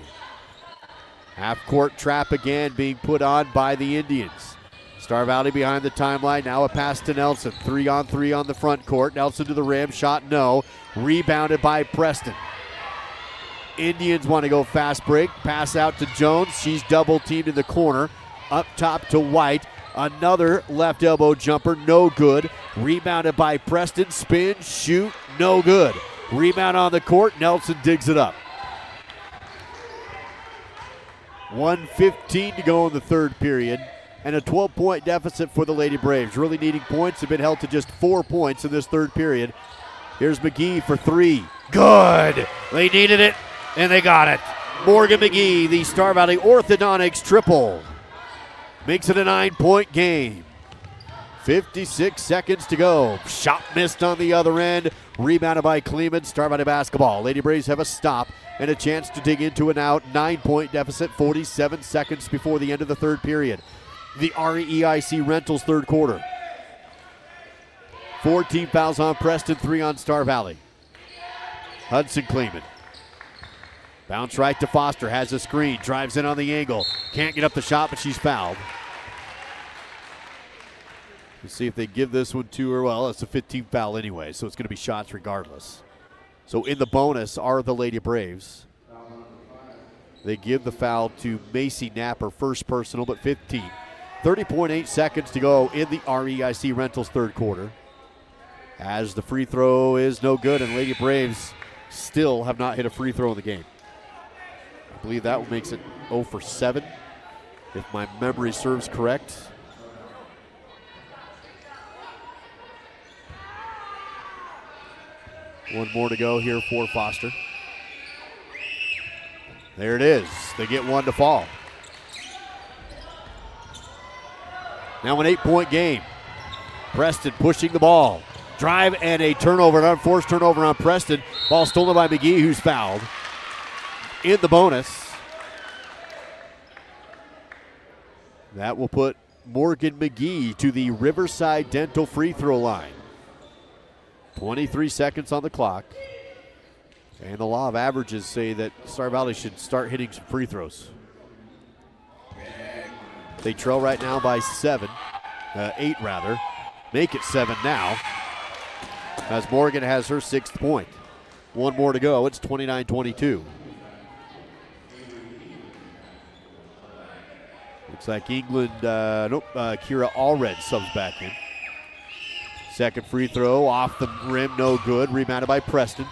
Half-court trap again being put on by the Indians. Star Valley behind the timeline. Now a pass to Nelson. 3-on-3 on the front court. Nelson to the rim. Shot no. Rebounded by Preston. Indians want to go fast break. Pass out to Jones. She's double teamed in the corner. Up top to White. Another left elbow jumper. No good. Rebounded by Preston. Spin. Shoot. No good. Rebound on the court. Nelson digs it up. 1:15 to go in the third period. And a 12-point deficit for the Lady Braves. Really needing points. Have been held to just 4 points in this third period. Here's McGee for 3. Good. They needed it, and they got it. Morgan McGee, the Star Valley Orthodontics triple. Makes it a 9-point game. 56 seconds to go. Shot missed on the other end. Rebounded by Kleeman. Star Valley basketball. Lady Braves have a stop and a chance to dig into an out. 9-point deficit, 47 seconds before the end of the third period. The REIC Rentals third quarter. 14 fouls on Preston, 3 on Star Valley. Hudson Kleeman. Bounce right to Foster, has a screen, drives in on the angle. Can't get up the shot, but she's fouled. Let's see if they give this one to her. Well, it's a 15th foul anyway, so it's going to be shots regardless. So in the bonus are the Lady Braves. They give the foul to Macy Napper, first personal, but 15. 30.8 seconds to go in the REIC Rentals third quarter. As the free throw is no good, and Lady Braves still have not hit a free throw in the game. I believe that makes it 0 for 7, if my memory serves correct. One more to go here for Foster. There it is. They get one to fall. Now an 8-point game. Preston pushing the ball. Drive and a turnover, an unforced turnover on Preston. Ball stolen by McGee, who's fouled. In the bonus. That will put Morgan McGee to the Riverside Dental free throw line. 23 seconds on the clock. And the law of averages say that Star Valley should start hitting some free throws. They trail right now by 8 rather. Make it 7 now, as Morgan has her 6th point. One more to go. It's 29-22. Looks like England, Kira Allred subs back in. Second free throw off the rim, no good. Rebounded by Preston.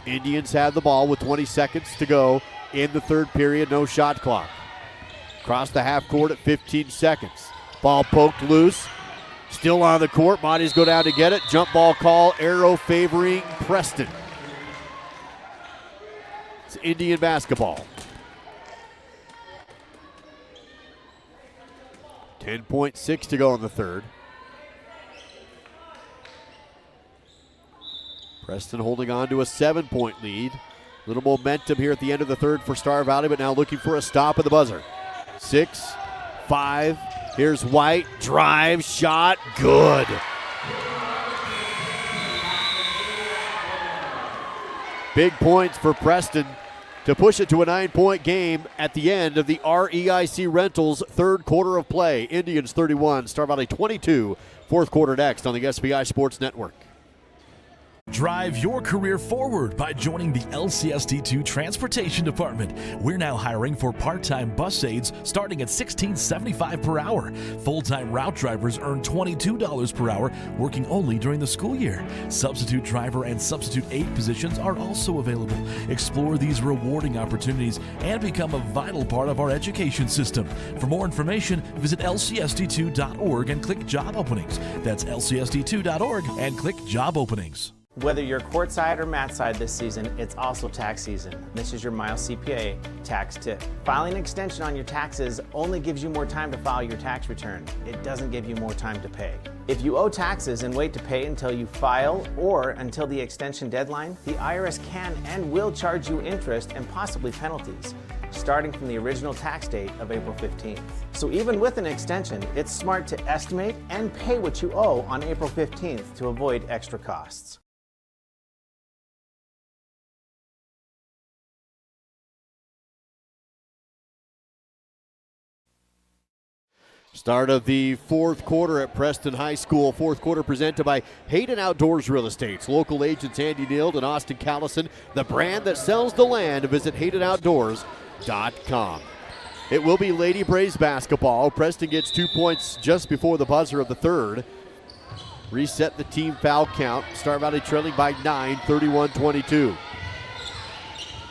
Indians have the ball with 20 seconds to go in the third period. No shot clock. Across the half court at 15 seconds. Ball poked loose. Still on the court. Bodies go down to get it. Jump ball call. Arrow favoring Preston. It's Indian basketball. 10.6 to go in the third. Preston holding on to a 7-point lead. Little momentum here at the end of the third for Star Valley, but now looking for a stop at the buzzer. 6, 5, here's White, drive, shot, good. Big points for Preston to push it to a 9-point game at the end of the REIC Rentals third quarter of play. Indians 31, Star Valley 22, fourth quarter next on the SBI Sports Network. Drive your career forward by joining the LCSD2 Transportation Department. We're now hiring for part-time bus aides starting at $16.75 per hour. Full-time route drivers earn $22 per hour, working only during the school year. Substitute driver and substitute aide positions are also available. Explore these rewarding opportunities and become a vital part of our education system. For more information, visit lcsd2.org and click Job Openings. That's lcsd2.org and click Job Openings. Whether you're courtside or mat side this season, it's also tax season. This is your Miles CPA tax tip. Filing an extension on your taxes only gives you more time to file your tax return. It doesn't give you more time to pay. If you owe taxes and wait to pay until you file or until the extension deadline, the IRS can and will charge you interest and possibly penalties, starting from the original tax date of April 15th. So even with an extension, it's smart to estimate and pay what you owe on April 15th to avoid extra costs. Start of the fourth quarter at Preston High School. Fourth quarter presented by Hayden Outdoors Real Estates. Local agents Andy Neild and Austin Callison, the brand that sells the land. Visit HaydenOutdoors.com. It will be Lady Braves basketball. Preston gets 2 points just before the buzzer of the third. Reset the team foul count. Star Valley trailing by 9, 31-22.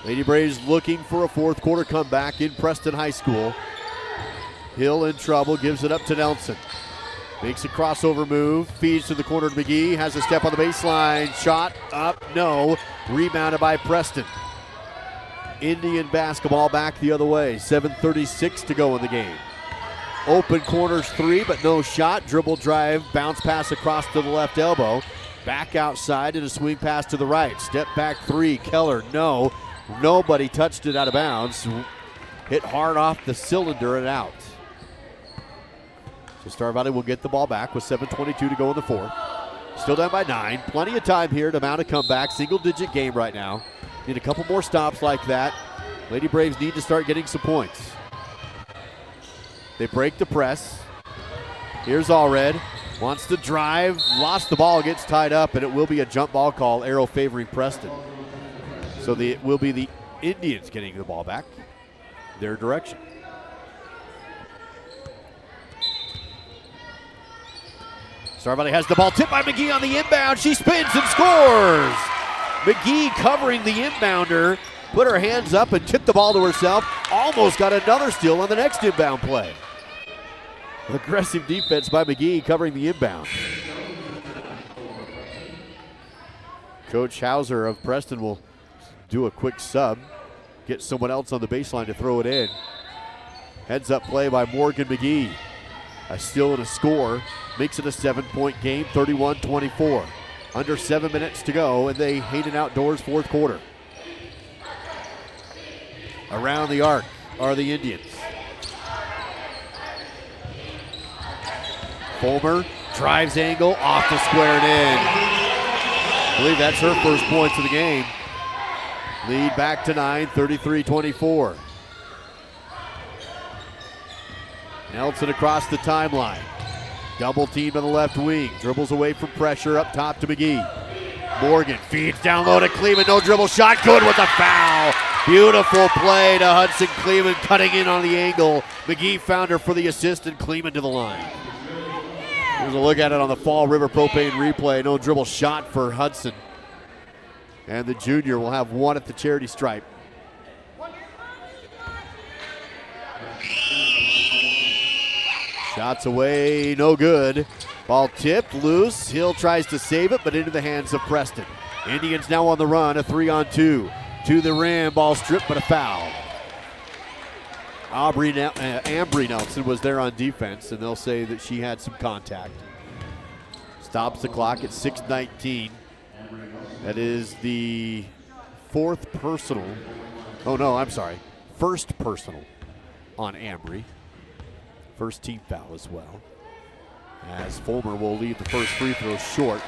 Lady Braves looking for a fourth quarter comeback in Preston High School. Hill in trouble, gives it up to Nelson. Makes a crossover move, feeds to the corner to McGee, has a step on the baseline, shot up, no. Rebounded by Preston. Indian basketball back the other way, 7:36 to go in the game. Open corners three, but no shot. Dribble drive, bounce pass across to the left elbow. Back outside and a swing pass to the right. Step back three, Keller, no. Nobody touched it out of bounds. Hit hard off the cylinder and out. So Star Valley will get the ball back with 7:22 to go in the fourth. Still down by 9. Plenty of time here to mount a comeback. Single-digit game right now. Need a couple more stops like that. Lady Braves need to start getting some points. They break the press. Here's Allred. Wants to drive. Lost the ball. Gets tied up, and it will be a jump ball call. Arrow favoring Preston. So it will be the Indians getting the ball back their direction. Star Valley has the ball tipped by McGee on the inbound. She spins and scores. McGee covering the inbounder, put her hands up and tipped the ball to herself. Almost got another steal on the next inbound play. Aggressive defense by McGee covering the inbound. Coach Hauser of Preston will do a quick sub. Get someone else on the baseline to throw it in. Heads up play by Morgan McGee. A steal and a score. Makes it a 7-point game, 31-24. Under 7 minutes to go in the Hayden Outdoors fourth quarter. Around the arc are the Indians. Fulmer drives angle off the square and in. I believe that's her first points of the game. Lead back to 9, 33-24. Nelson across the timeline. Double team on the left wing. Dribbles away from pressure up top to McGee. Morgan feeds down low to Kleeman. No dribble shot. Good with a foul. Beautiful play to Hudson Kleeman cutting in on the angle. McGee found her for the assist and Kleeman to the line. Here's a look at it on the Fall River Propane replay. No dribble shot for Hudson. And the junior will have one at the charity stripe. Shots away, no good. Ball tipped, loose. Hill tries to save it, but into the hands of Preston. Indians now on the run, a 3-on-2. To the rim, ball stripped, but a foul. Ambry Nelson was there on defense, and they'll say that she had some contact. Stops the clock at 6:19. That is the fourth personal. Oh, no, I'm sorry. First personal on Ambry. First team foul as well. As Fulmer will leave the first free throw short.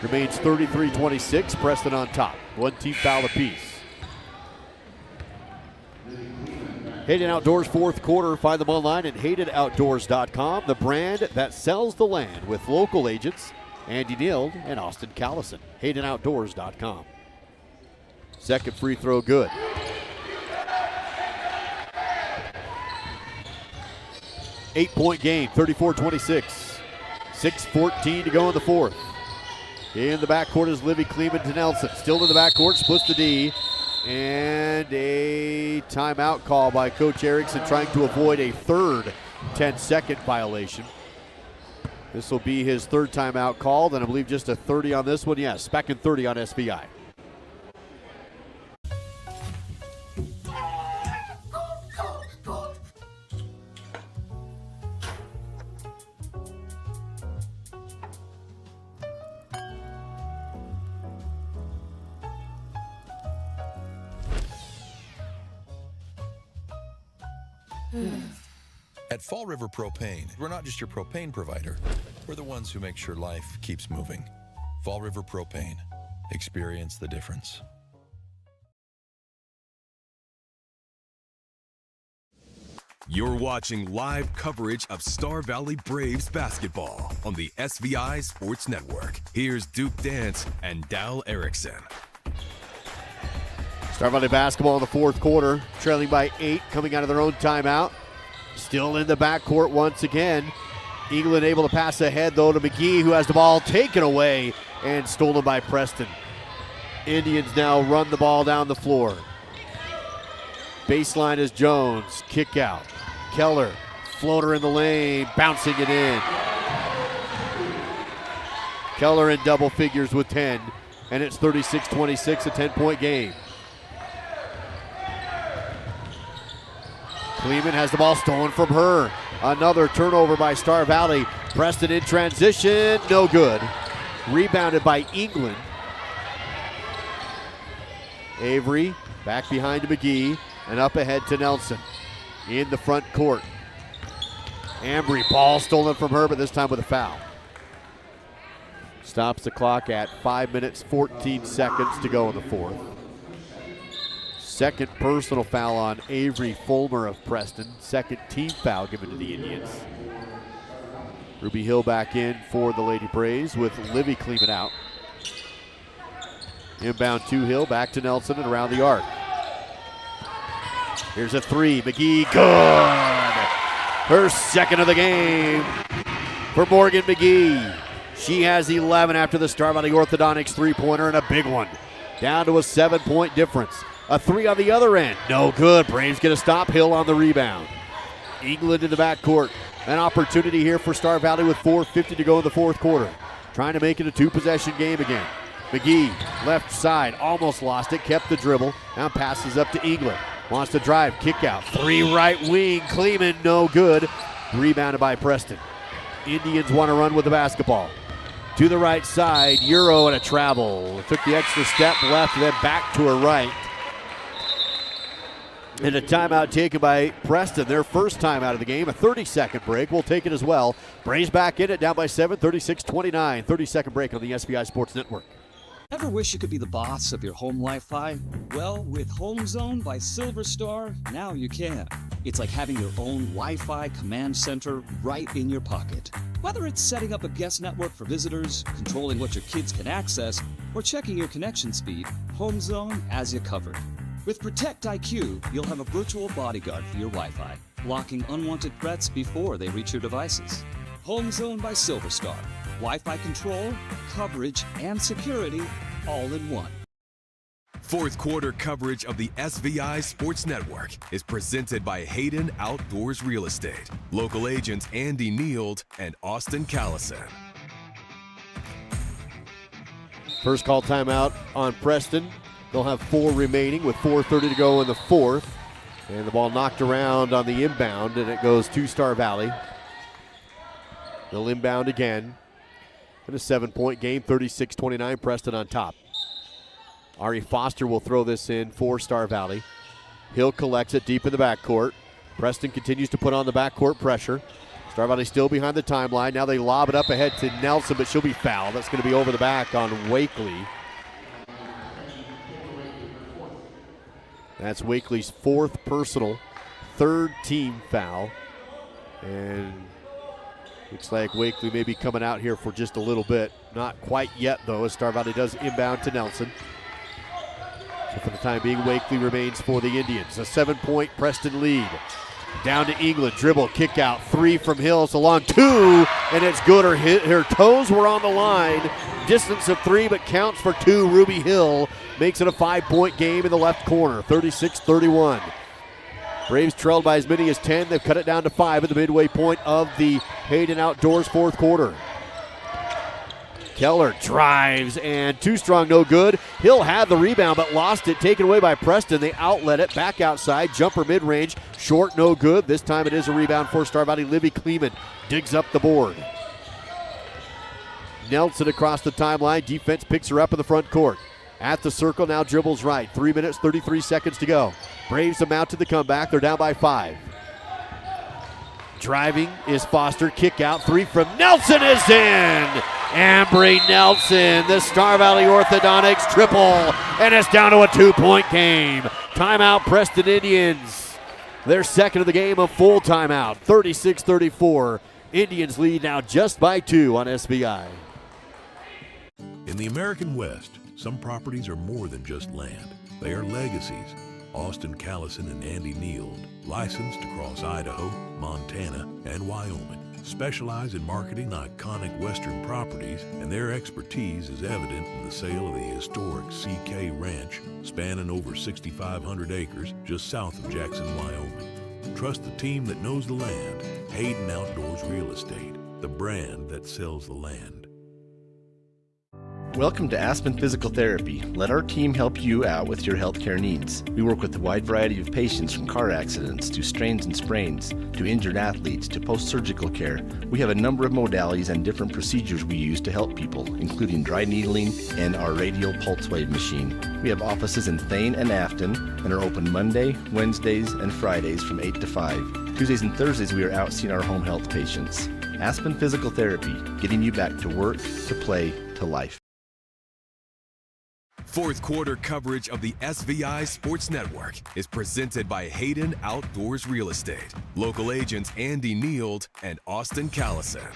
Remains 33-26, Preston on top. One team foul apiece. Hayden Outdoors fourth quarter. Find them online at HaydenOutdoors.com, the brand that sells the land with local agents Andy Nield, and Austin Callison. HaydenOutdoors.com. Second free throw good. Eight-point game, 34-26. 6:14 to go in the fourth. In the backcourt is Livy Kleeman to Nelson. Still in the backcourt, splits the D. And a timeout call by Coach Erickson trying to avoid a third 10-second violation. This will be his third timeout called, and I believe just a 30 on this one. Yes, back in 30 on SVI. At Fall River Propane, we're not just your propane provider. We're the ones who make sure life keeps moving. Fall River Propane. Experience the difference. You're watching live coverage of Star Valley Braves basketball on the SVI Sports Network. Here's Duke Dance and Dal Erickson. Star Valley basketball in the fourth quarter, trailing by 8, coming out of their own timeout. Still in the backcourt once again. England able to pass ahead, though, to McGee, who has the ball taken away and stolen by Preston. Indians now run the ball down the floor. Baseline is Jones. Kick out. Keller, floater in the lane, bouncing it in. Keller in double figures with 10, and it's 36-26, a 10-point game. Kleeman has the ball stolen from her. Another turnover by Star Valley. Preston in transition, no good. Rebounded by England. Avery back behind to McGee and up ahead to Nelson. In the front court. Ambry, ball stolen from her, but this time with a foul. Stops the clock at 5 minutes, 14 seconds to go in the fourth. Second personal foul on Avery Fulmer of Preston. Second team foul given to the Indians. Ruby Hill back in for the Lady Braves with Livy Kleeman out. Inbound to Hill, back to Nelson and around the arc. Here's a three, McGee, good! Her second of the game for Morgan McGee. She has 11 after the Star Valley Orthodontics three-pointer and a big one. Down to a 7-point difference. A three on the other end, no good. Braves get a stop, Hill on the rebound. England in the backcourt. An opportunity here for Star Valley with 4:50 to go in the fourth quarter. Trying to make it a two-possession game again. McGee, left side, almost lost it, kept the dribble. Now passes up to England. Wants to drive, kick out. Three right wing, Kleeman, no good. Rebounded by Preston. Indians want to run with the basketball. To the right side, Euro and a travel. Took the extra step left, then back to her right. And a timeout taken by Preston, their first timeout of the game. A 30-second break. We'll take it as well. Braves back in it, down by 7, 36-29. 30-second break on the SVI Sports Network. Ever wish you could be the boss of your home Wi-Fi? Well, with Home Zone by Silver Star, now you can. It's like having your own Wi-Fi command center right in your pocket. Whether it's setting up a guest network for visitors, controlling what your kids can access, or checking your connection speed, Home Zone has you covered. With Protect IQ, you'll have a virtual bodyguard for your Wi-Fi, blocking unwanted threats before they reach your devices. Home Zone by Silver Star. Wi-Fi control, coverage, and security all in one. Fourth quarter coverage of the SVI Sports Network is presented by Hayden Outdoors Real Estate. Local agents Andy Nield and Austin Callison. First call timeout on Preston. They'll have 4 remaining with 4:30 to go in the fourth. And the ball knocked around on the inbound, and it goes to Star Valley. They'll inbound again. In a 7-point game, 36-29, Preston on top. Ari Foster will throw this in for Star Valley. Hill collects it deep in the backcourt. Preston continues to put on the backcourt pressure. Star Valley still behind the timeline. Now they lob it up ahead to Nelson, but she'll be fouled. That's going to be over the back on Wakely. That's Wakely's 4th personal, 3rd team foul. And Looks like Wakely may be coming out here for just a little bit. Not quite yet, though, as Star Valley does inbound to Nelson. So for the time being, Wakely remains for the Indians. A 7-point Preston lead. Down to England, dribble, kick out, 3 from Hills, along 2, and it's good. Her toes were on the line. Distance of 3, but counts for 2. Ruby Hill makes it a 5-point game in the left corner, 36-31. Braves trailed by as many as 10. They've cut it down to 5 at the midway point of the Hayden Outdoors fourth quarter. Keller drives, and too strong, no good. Hill had the rebound, but lost it. Taken away by Preston. They outlet it, back outside. Jumper mid-range, short, no good. This time it is a rebound for Star Valley. Livy Kleeman digs up the board. Nelson across the timeline. Defense picks her up in the front court. At the circle, now dribbles right. 3 minutes, 33 seconds to go. Braves them out to the comeback. They're down by 5. Driving is Foster. Kick out. 3 from Nelson is in. Ambry Nelson, the Star Valley Orthodontics triple. And it's down to a 2-point game. Timeout, Preston Indians. Their second of the game, a full timeout. 36-34. Indians lead now just by 2 on SVI. In the American West, some properties are more than just land. They are legacies. Austin Callison and Andy Neild, licensed across Idaho, Montana, and Wyoming, specialize in marketing iconic Western properties, and their expertise is evident in the sale of the historic CK Ranch, spanning over 6,500 acres just south of Jackson, Wyoming. Trust the team that knows the land. Hayden Outdoors Real Estate, the brand that sells the land. Welcome to Aspen Physical Therapy. Let our team help you out with your healthcare needs. We work with a wide variety of patients, from car accidents to strains and sprains to injured athletes to post-surgical care. We have a number of modalities and different procedures we use to help people, including dry needling and our radial pulse wave machine. We have offices in Thane and Afton and are open Monday, Wednesdays, and Fridays from 8 to 5. Tuesdays and Thursdays we are out seeing our home health patients. Aspen Physical Therapy, getting you back to work, to play, to life. Fourth quarter coverage of the SVI Sports Network is presented by Hayden Outdoors Real Estate. Local agents Andy Neild and Austin Callison.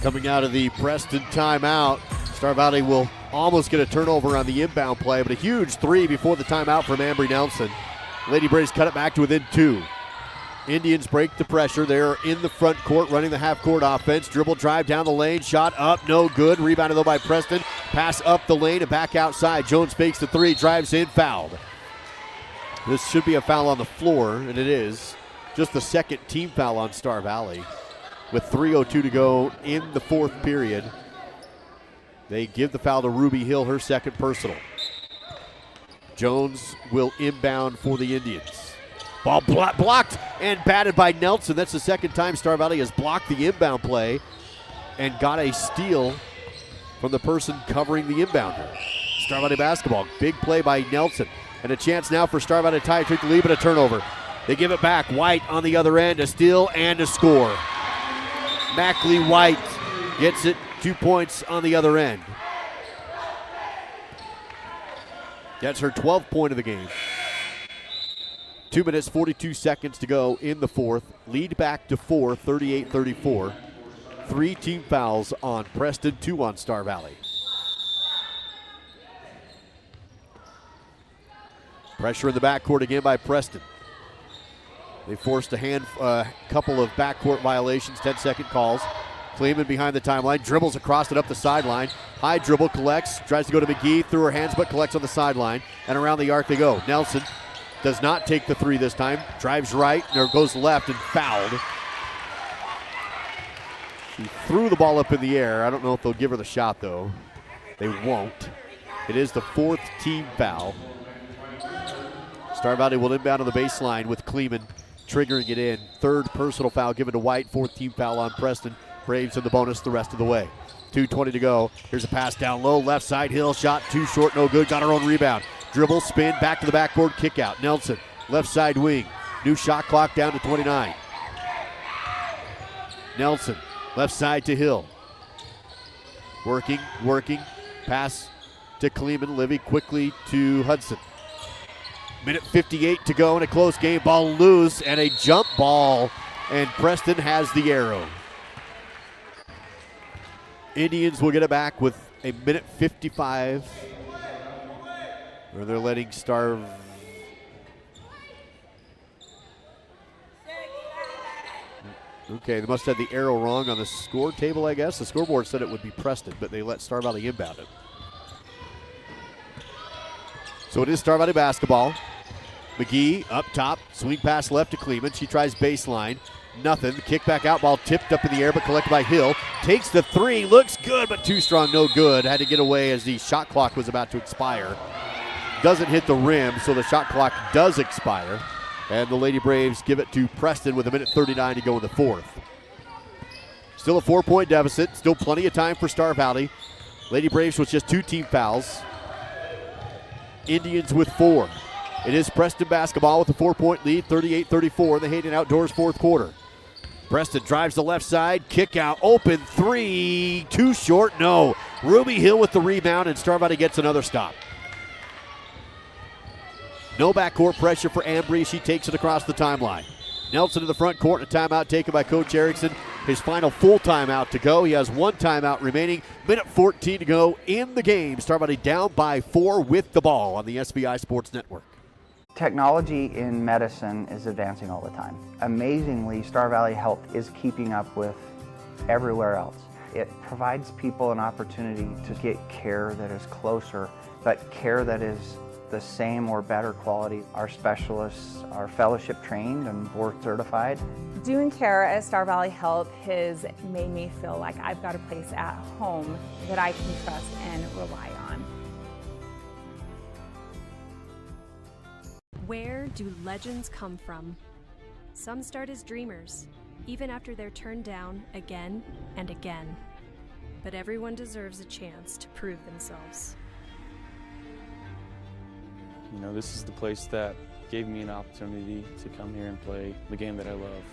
Coming out of the Preston timeout, Star Valley will almost get a turnover on the inbound play, but a huge 3 before the timeout from Ambry Nelson. Lady Braves cut it back to within 2. Indians break the pressure. They're in the front court running the half-court offense. Dribble drive down the lane. Shot up, no good. Rebounded though by Preston. Pass up the lane and back outside. Jones fakes the 3, drives in, fouled. This should be a foul on the floor, and it is. Just the second team foul on Star Valley. With 3:02 to go in the fourth period. They give the foul to Ruby Hill, her second personal. Jones will inbound for the Indians. Ball blocked and batted by Nelson. That's the second time Star Valley has blocked the inbound play and got a steal from the person covering the inbounder. Star Valley basketball. Big play by Nelson. And a chance now for Star Valley to tie, take the lead, but a turnover. They give it back. White on the other end, a steal and a score. Mackley White gets it, 2 points on the other end. That's her 12th point of the game. 2 minutes, 42 seconds to go in the fourth. Lead back to 4, 38-34. 3 team fouls on Preston, 2 on Star Valley. Pressure in the backcourt again by Preston. They forced a couple of backcourt violations, 10-second calls. Kleeman behind the timeline, dribbles across it up the sideline. High dribble, collects, tries to go to McGee, through her hands, but collects on the sideline. And around the arc they go. Nelson does not take the 3 this time. Drives right, or goes left and fouled. She threw the ball up in the air. I don't know if they'll give her the shot, though. They won't. It is the 4th team foul. Star Valley will inbound on the baseline with Kleeman triggering it in. 3rd personal foul given to White. 4th team foul on Preston. Braves in the bonus the rest of the way. 2:20 to go. Here's a pass down low. Left side, Hill. Shot too short, no good. Got her own rebound. Dribble, spin, back to the backboard, kick out. Nelson, left side wing. New shot clock down to 29. Nelson, left side to Hill. Working. Pass to Kleeman. Livy quickly to Hudson. Minute 58 to go in a close game. Ball loose and a jump ball and Preston has the arrow. Indians will get it back with a minute 55, where they're letting Okay, they must have the arrow wrong on the score table, I guess. The scoreboard said it would be Preston, but they let Star Valley inbound it. So it is Star Valley basketball. McGee up top, swing pass left to Kleeman. She tries baseline. Nothing. Kick back out, ball tipped up in the air, but collected by Hill. Takes the three, looks good, but too strong, no good. Had to get away as the shot clock was about to expire. Doesn't hit the rim, so the shot clock does expire. And the Lady Braves give it to Preston with a minute 39 to go in the fourth. Still a 4-point deficit, still plenty of time for Star Valley. Lady Braves with just 2 team fouls. Indians with 4. It is Preston basketball with a 4-point lead, 38-34, the Hayden Outdoors fourth quarter. Preston drives the left side, kick out, open three, too short, no. Ruby Hill with the rebound, and Star Valley gets another stop. No backcourt pressure for Ambry. She takes it across the timeline. Nelson to the front court, and a timeout taken by Coach Erickson. His final full timeout to go. He has 1 timeout remaining. Minute 14 to go in the game. Star Valley down by 4 with the ball on the SVI Sports Network. Technology in medicine is advancing all the time. Amazingly, Star Valley Health is keeping up with everywhere else. It provides people an opportunity to get care that is closer, but care that is the same or better quality. Our specialists are fellowship trained and board certified. Doing care at Star Valley Health has made me feel like I've got a place at home that I can trust and rely on. Where do legends come from? Some start as dreamers, even after they're turned down again and again. But everyone deserves a chance to prove themselves. You know, this is the place that gave me an opportunity to come here and play the game that I love.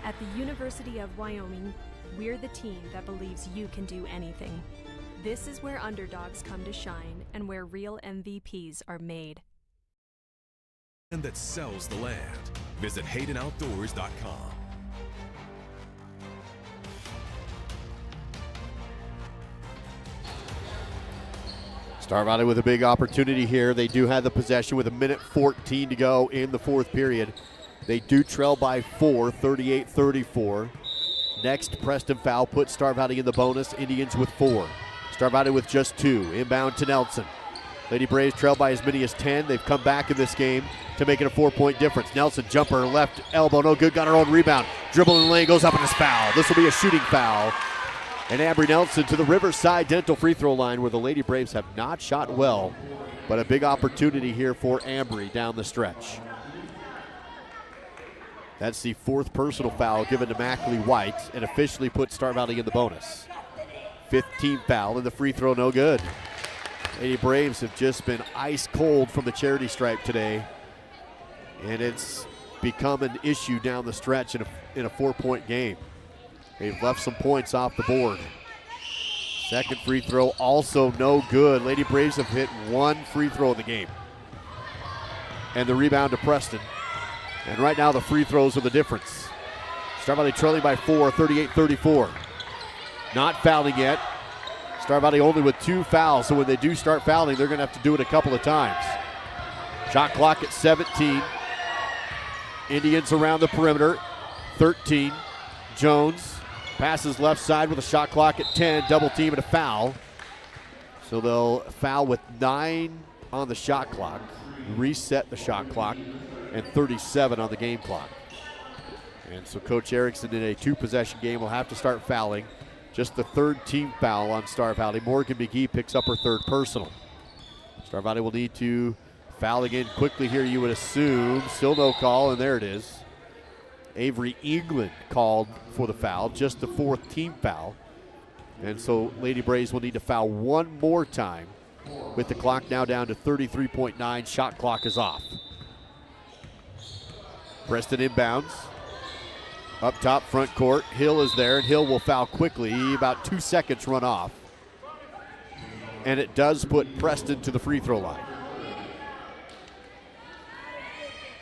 At the University of Wyoming, we're the team that believes you can do anything. This is where underdogs come to shine and where real MVPs are made. And that sells the land. Visit HaydenOutdoors.com. Star Valley with a big opportunity here. They do have the possession with a minute 14 to go in the fourth period. They do trail by 4, 38-34. Next Preston foul puts Star Valley in the bonus. Indians with 4. Star Valley with just 2. Inbound to Nelson. Lady Braves trail by as many as 10. They've come back in this game to make it a 4-point difference. Nelson jumper, left elbow, no good, got her own rebound. Dribble in the lane, goes up and is foul. This will be a shooting foul. And Ambry Nelson to the Riverside Dental free throw line, where the Lady Braves have not shot well, but a big opportunity here for Ambry down the stretch. That's the 4th personal foul given to Mackley White and officially puts Star Valley in the bonus. 5th team foul, and the free throw no good. Lady Braves have just been ice cold from the charity stripe today, and it's become an issue down the stretch in a 4-point game. They've left some points off the board. Second free throw also no good. Lady Braves have hit 1 free throw in the game. And the rebound to Preston. And right now the free throws are the difference. Star Valley trailing by 4, 38-34. Not fouling yet. Star Valley only with 2 fouls, so when they do start fouling, they're gonna have to do it a couple of times. Shot clock at 17. Indians around the perimeter. 13. Jones passes left side with a shot clock at 10. Double team and a foul. So they'll foul with 9 on the shot clock, reset the shot clock, and 37 on the game clock. And so Coach Erickson in a 2-possession game will have to start fouling. Just the 3rd team foul on Star Valley. Morgan McGee picks up her 3rd personal. Star Valley will need to foul again quickly here, you would assume. Still no call, and there it is. Avery England called for the foul, just the 4th team foul. And so Lady Braves will need to foul 1 more time with the clock now down to 33.9. Shot clock is off. Preston inbounds. Up top, front court. Hill is there, and Hill will foul quickly. About 2 seconds run off. And it does put Preston to the free throw line.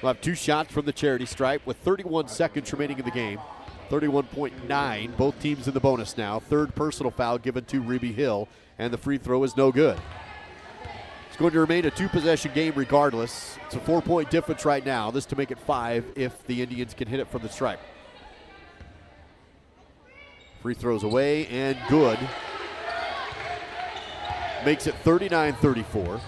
We'll have 2 shots from the charity stripe with 31 seconds remaining in the game. 31.9. Both teams in the bonus now. 3rd personal foul given to Ruby Hill, and the free throw is no good. It's going to remain a 2-possession game regardless. It's a 4-point difference right now. This to make it 5 if the Indians can hit it from the stripe. Free throws away and good. Makes it 39-34.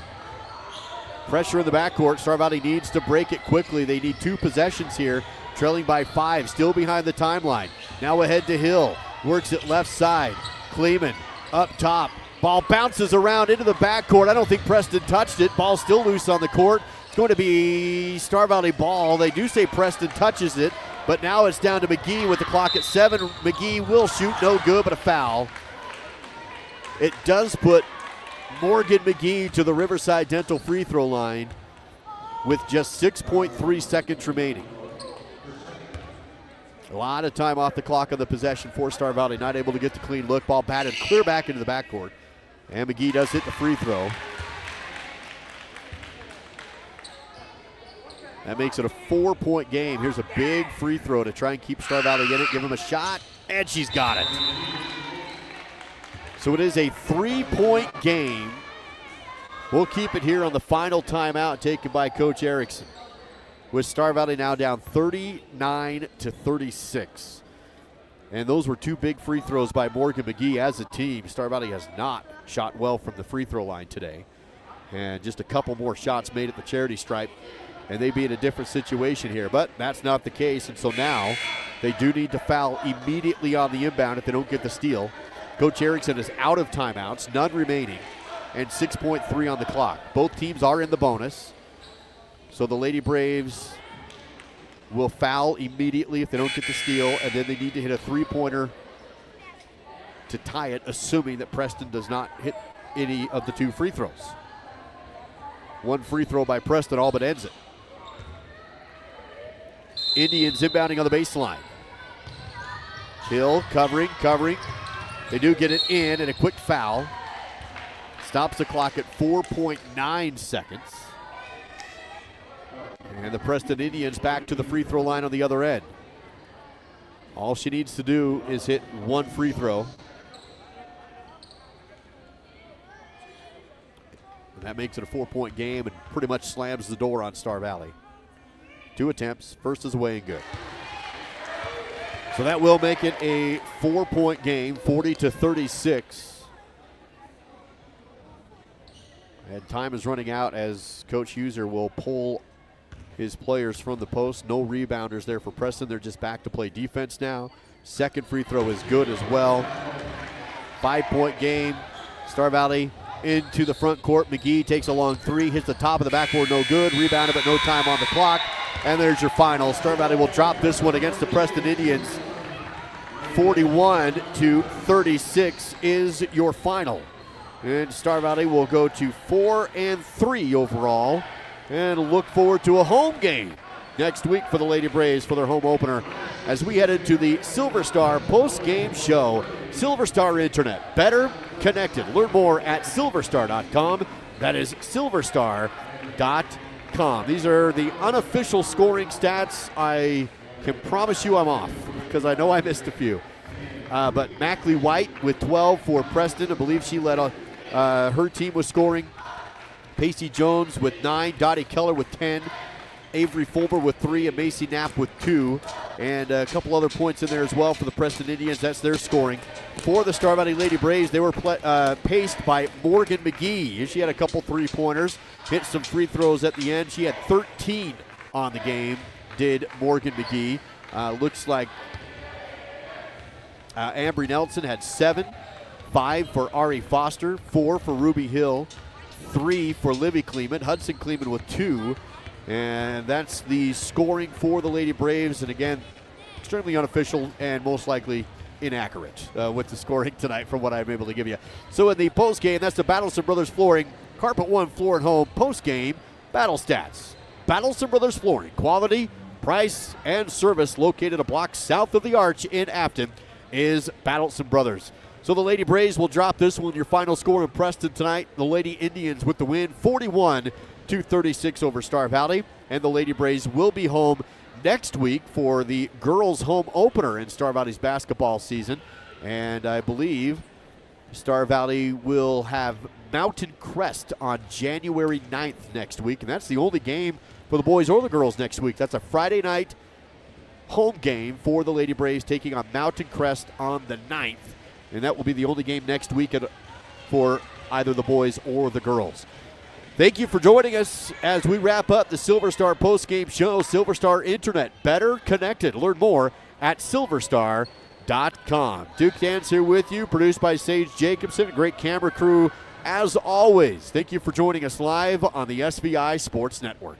Pressure in the backcourt. Star Valley needs to break it quickly. They need 2 possessions here. Trailing by 5, still behind the timeline. Now ahead to Hill. Works it left side. Kleeman up top. Ball bounces around into the backcourt. I don't think Preston touched it. Ball still loose on the court. It's going to be Star Valley ball. They do say Preston touches it, but now it's down to McGee with the clock at 7. McGee will shoot, no good, but a foul. It does put Morgan McGee to the Riverside Dental free throw line with just 6.3 seconds remaining. A lot of time off the clock on the possession for Star Valley, not able to get the clean look. Ball batted clear back into the backcourt. And McGee does hit the free throw. That makes it a 4-point game. Here's a big free throw to try and keep Star Valley in it. Give him a shot, and she's got it. So it is a 3-point game. We'll keep it here on the final timeout taken by Coach Erickson, with Star Valley now down 39-36. And those were 2 big free throws by Morgan McGee. As a team, Star Valley has not shot well from the free throw line today. And just a couple more shots made at the charity stripe, and they'd be in a different situation here. But that's not the case, and so now they do need to foul immediately on the inbound if they don't get the steal. Coach Erickson is out of timeouts, none remaining, and 6.3 on the clock. Both teams are in the bonus. So the Lady Braves will foul immediately if they don't get the steal, and then they need to hit a 3-pointer to tie it, assuming that Preston does not hit any of the 2 free throws. 1 free throw by Preston all but ends it. Indians inbounding on the baseline. Hill covering. They do get it in, and a quick foul. Stops the clock at 4.9 seconds. And the Preston Indians back to the free throw line on the other end. All she needs to do is hit 1 free throw. And that makes it a 4-point game and pretty much slams the door on Star Valley. 2 attempts, first is away and good. So that will make it a 4-point game, 40-36. And time is running out as Coach Huser will pull his players from the post. No rebounders there for Preston. They're just back to play defense now. Second free throw is good as well. 5-point game. Star Valley into the front court. McGee takes a long 3, hits the top of the backboard, no good. Rebounded, but no time on the clock. And there's your final. Star Valley will drop this one against the Preston Indians. 41-36 is your final. And Star Valley will go to 4-3 overall and look forward to a home game next week for the Lady Braves for their home opener as we head into the Silver Star post-game show. Silver Star Internet, better connected. Learn more at silverstar.com. That is silverstar.com. These are the unofficial scoring stats. I can promise you I'm off because I know I missed a few. But Mackley White with 12 for Preston. I believe she led her team was scoring. Pacey Jones with 9, Dottie Keller with 10, Avery Fulber with 3, and Macy Knapp with 2. And a couple other points in there as well for the Preston Indians. That's their scoring. For the Star Valley Lady Braves, they were paced by Morgan McGee. She had a couple 3-pointers, hit some free throws at the end. She had 13 on the game, did Morgan McGee. Looks like Ambry Nelson had 7, 5 for Ari Foster, 4 for Ruby Hill, 3 for Livy Kleeman, Hudson Kleeman with 2. And that's the scoring for the Lady Braves. And again, extremely unofficial and most likely inaccurate with the scoring tonight from what I'm able to give you. So in the postgame, that's the Battleston Brothers Flooring Carpet One Floor and Home postgame battle stats. Battleston Brothers Flooring, quality, price, and service located a block south of the Arch in Afton is Battleston Brothers. So the Lady Braves will drop this one. Your final score in Preston tonight, the Lady Indians with the win, 41-36. 32-36 over Star Valley. And the Lady Braves will be home next week for the girls' home opener in Star Valley's basketball season. And I believe Star Valley will have Mountain Crest on January 9th next week. And that's the only game for the boys or the girls next week. That's a Friday night home game for the Lady Braves, taking on Mountain Crest on the 9th. And that will be the only game next week for either the boys or the girls. Thank you for joining us as we wrap up the Silver Star postgame show. Silver Star Internet, better connected. Learn more at silverstar.com. Duke Dance here with you, produced by Sage Jacobson, a great camera crew as always. Thank you for joining us live on the SVI Sports Network.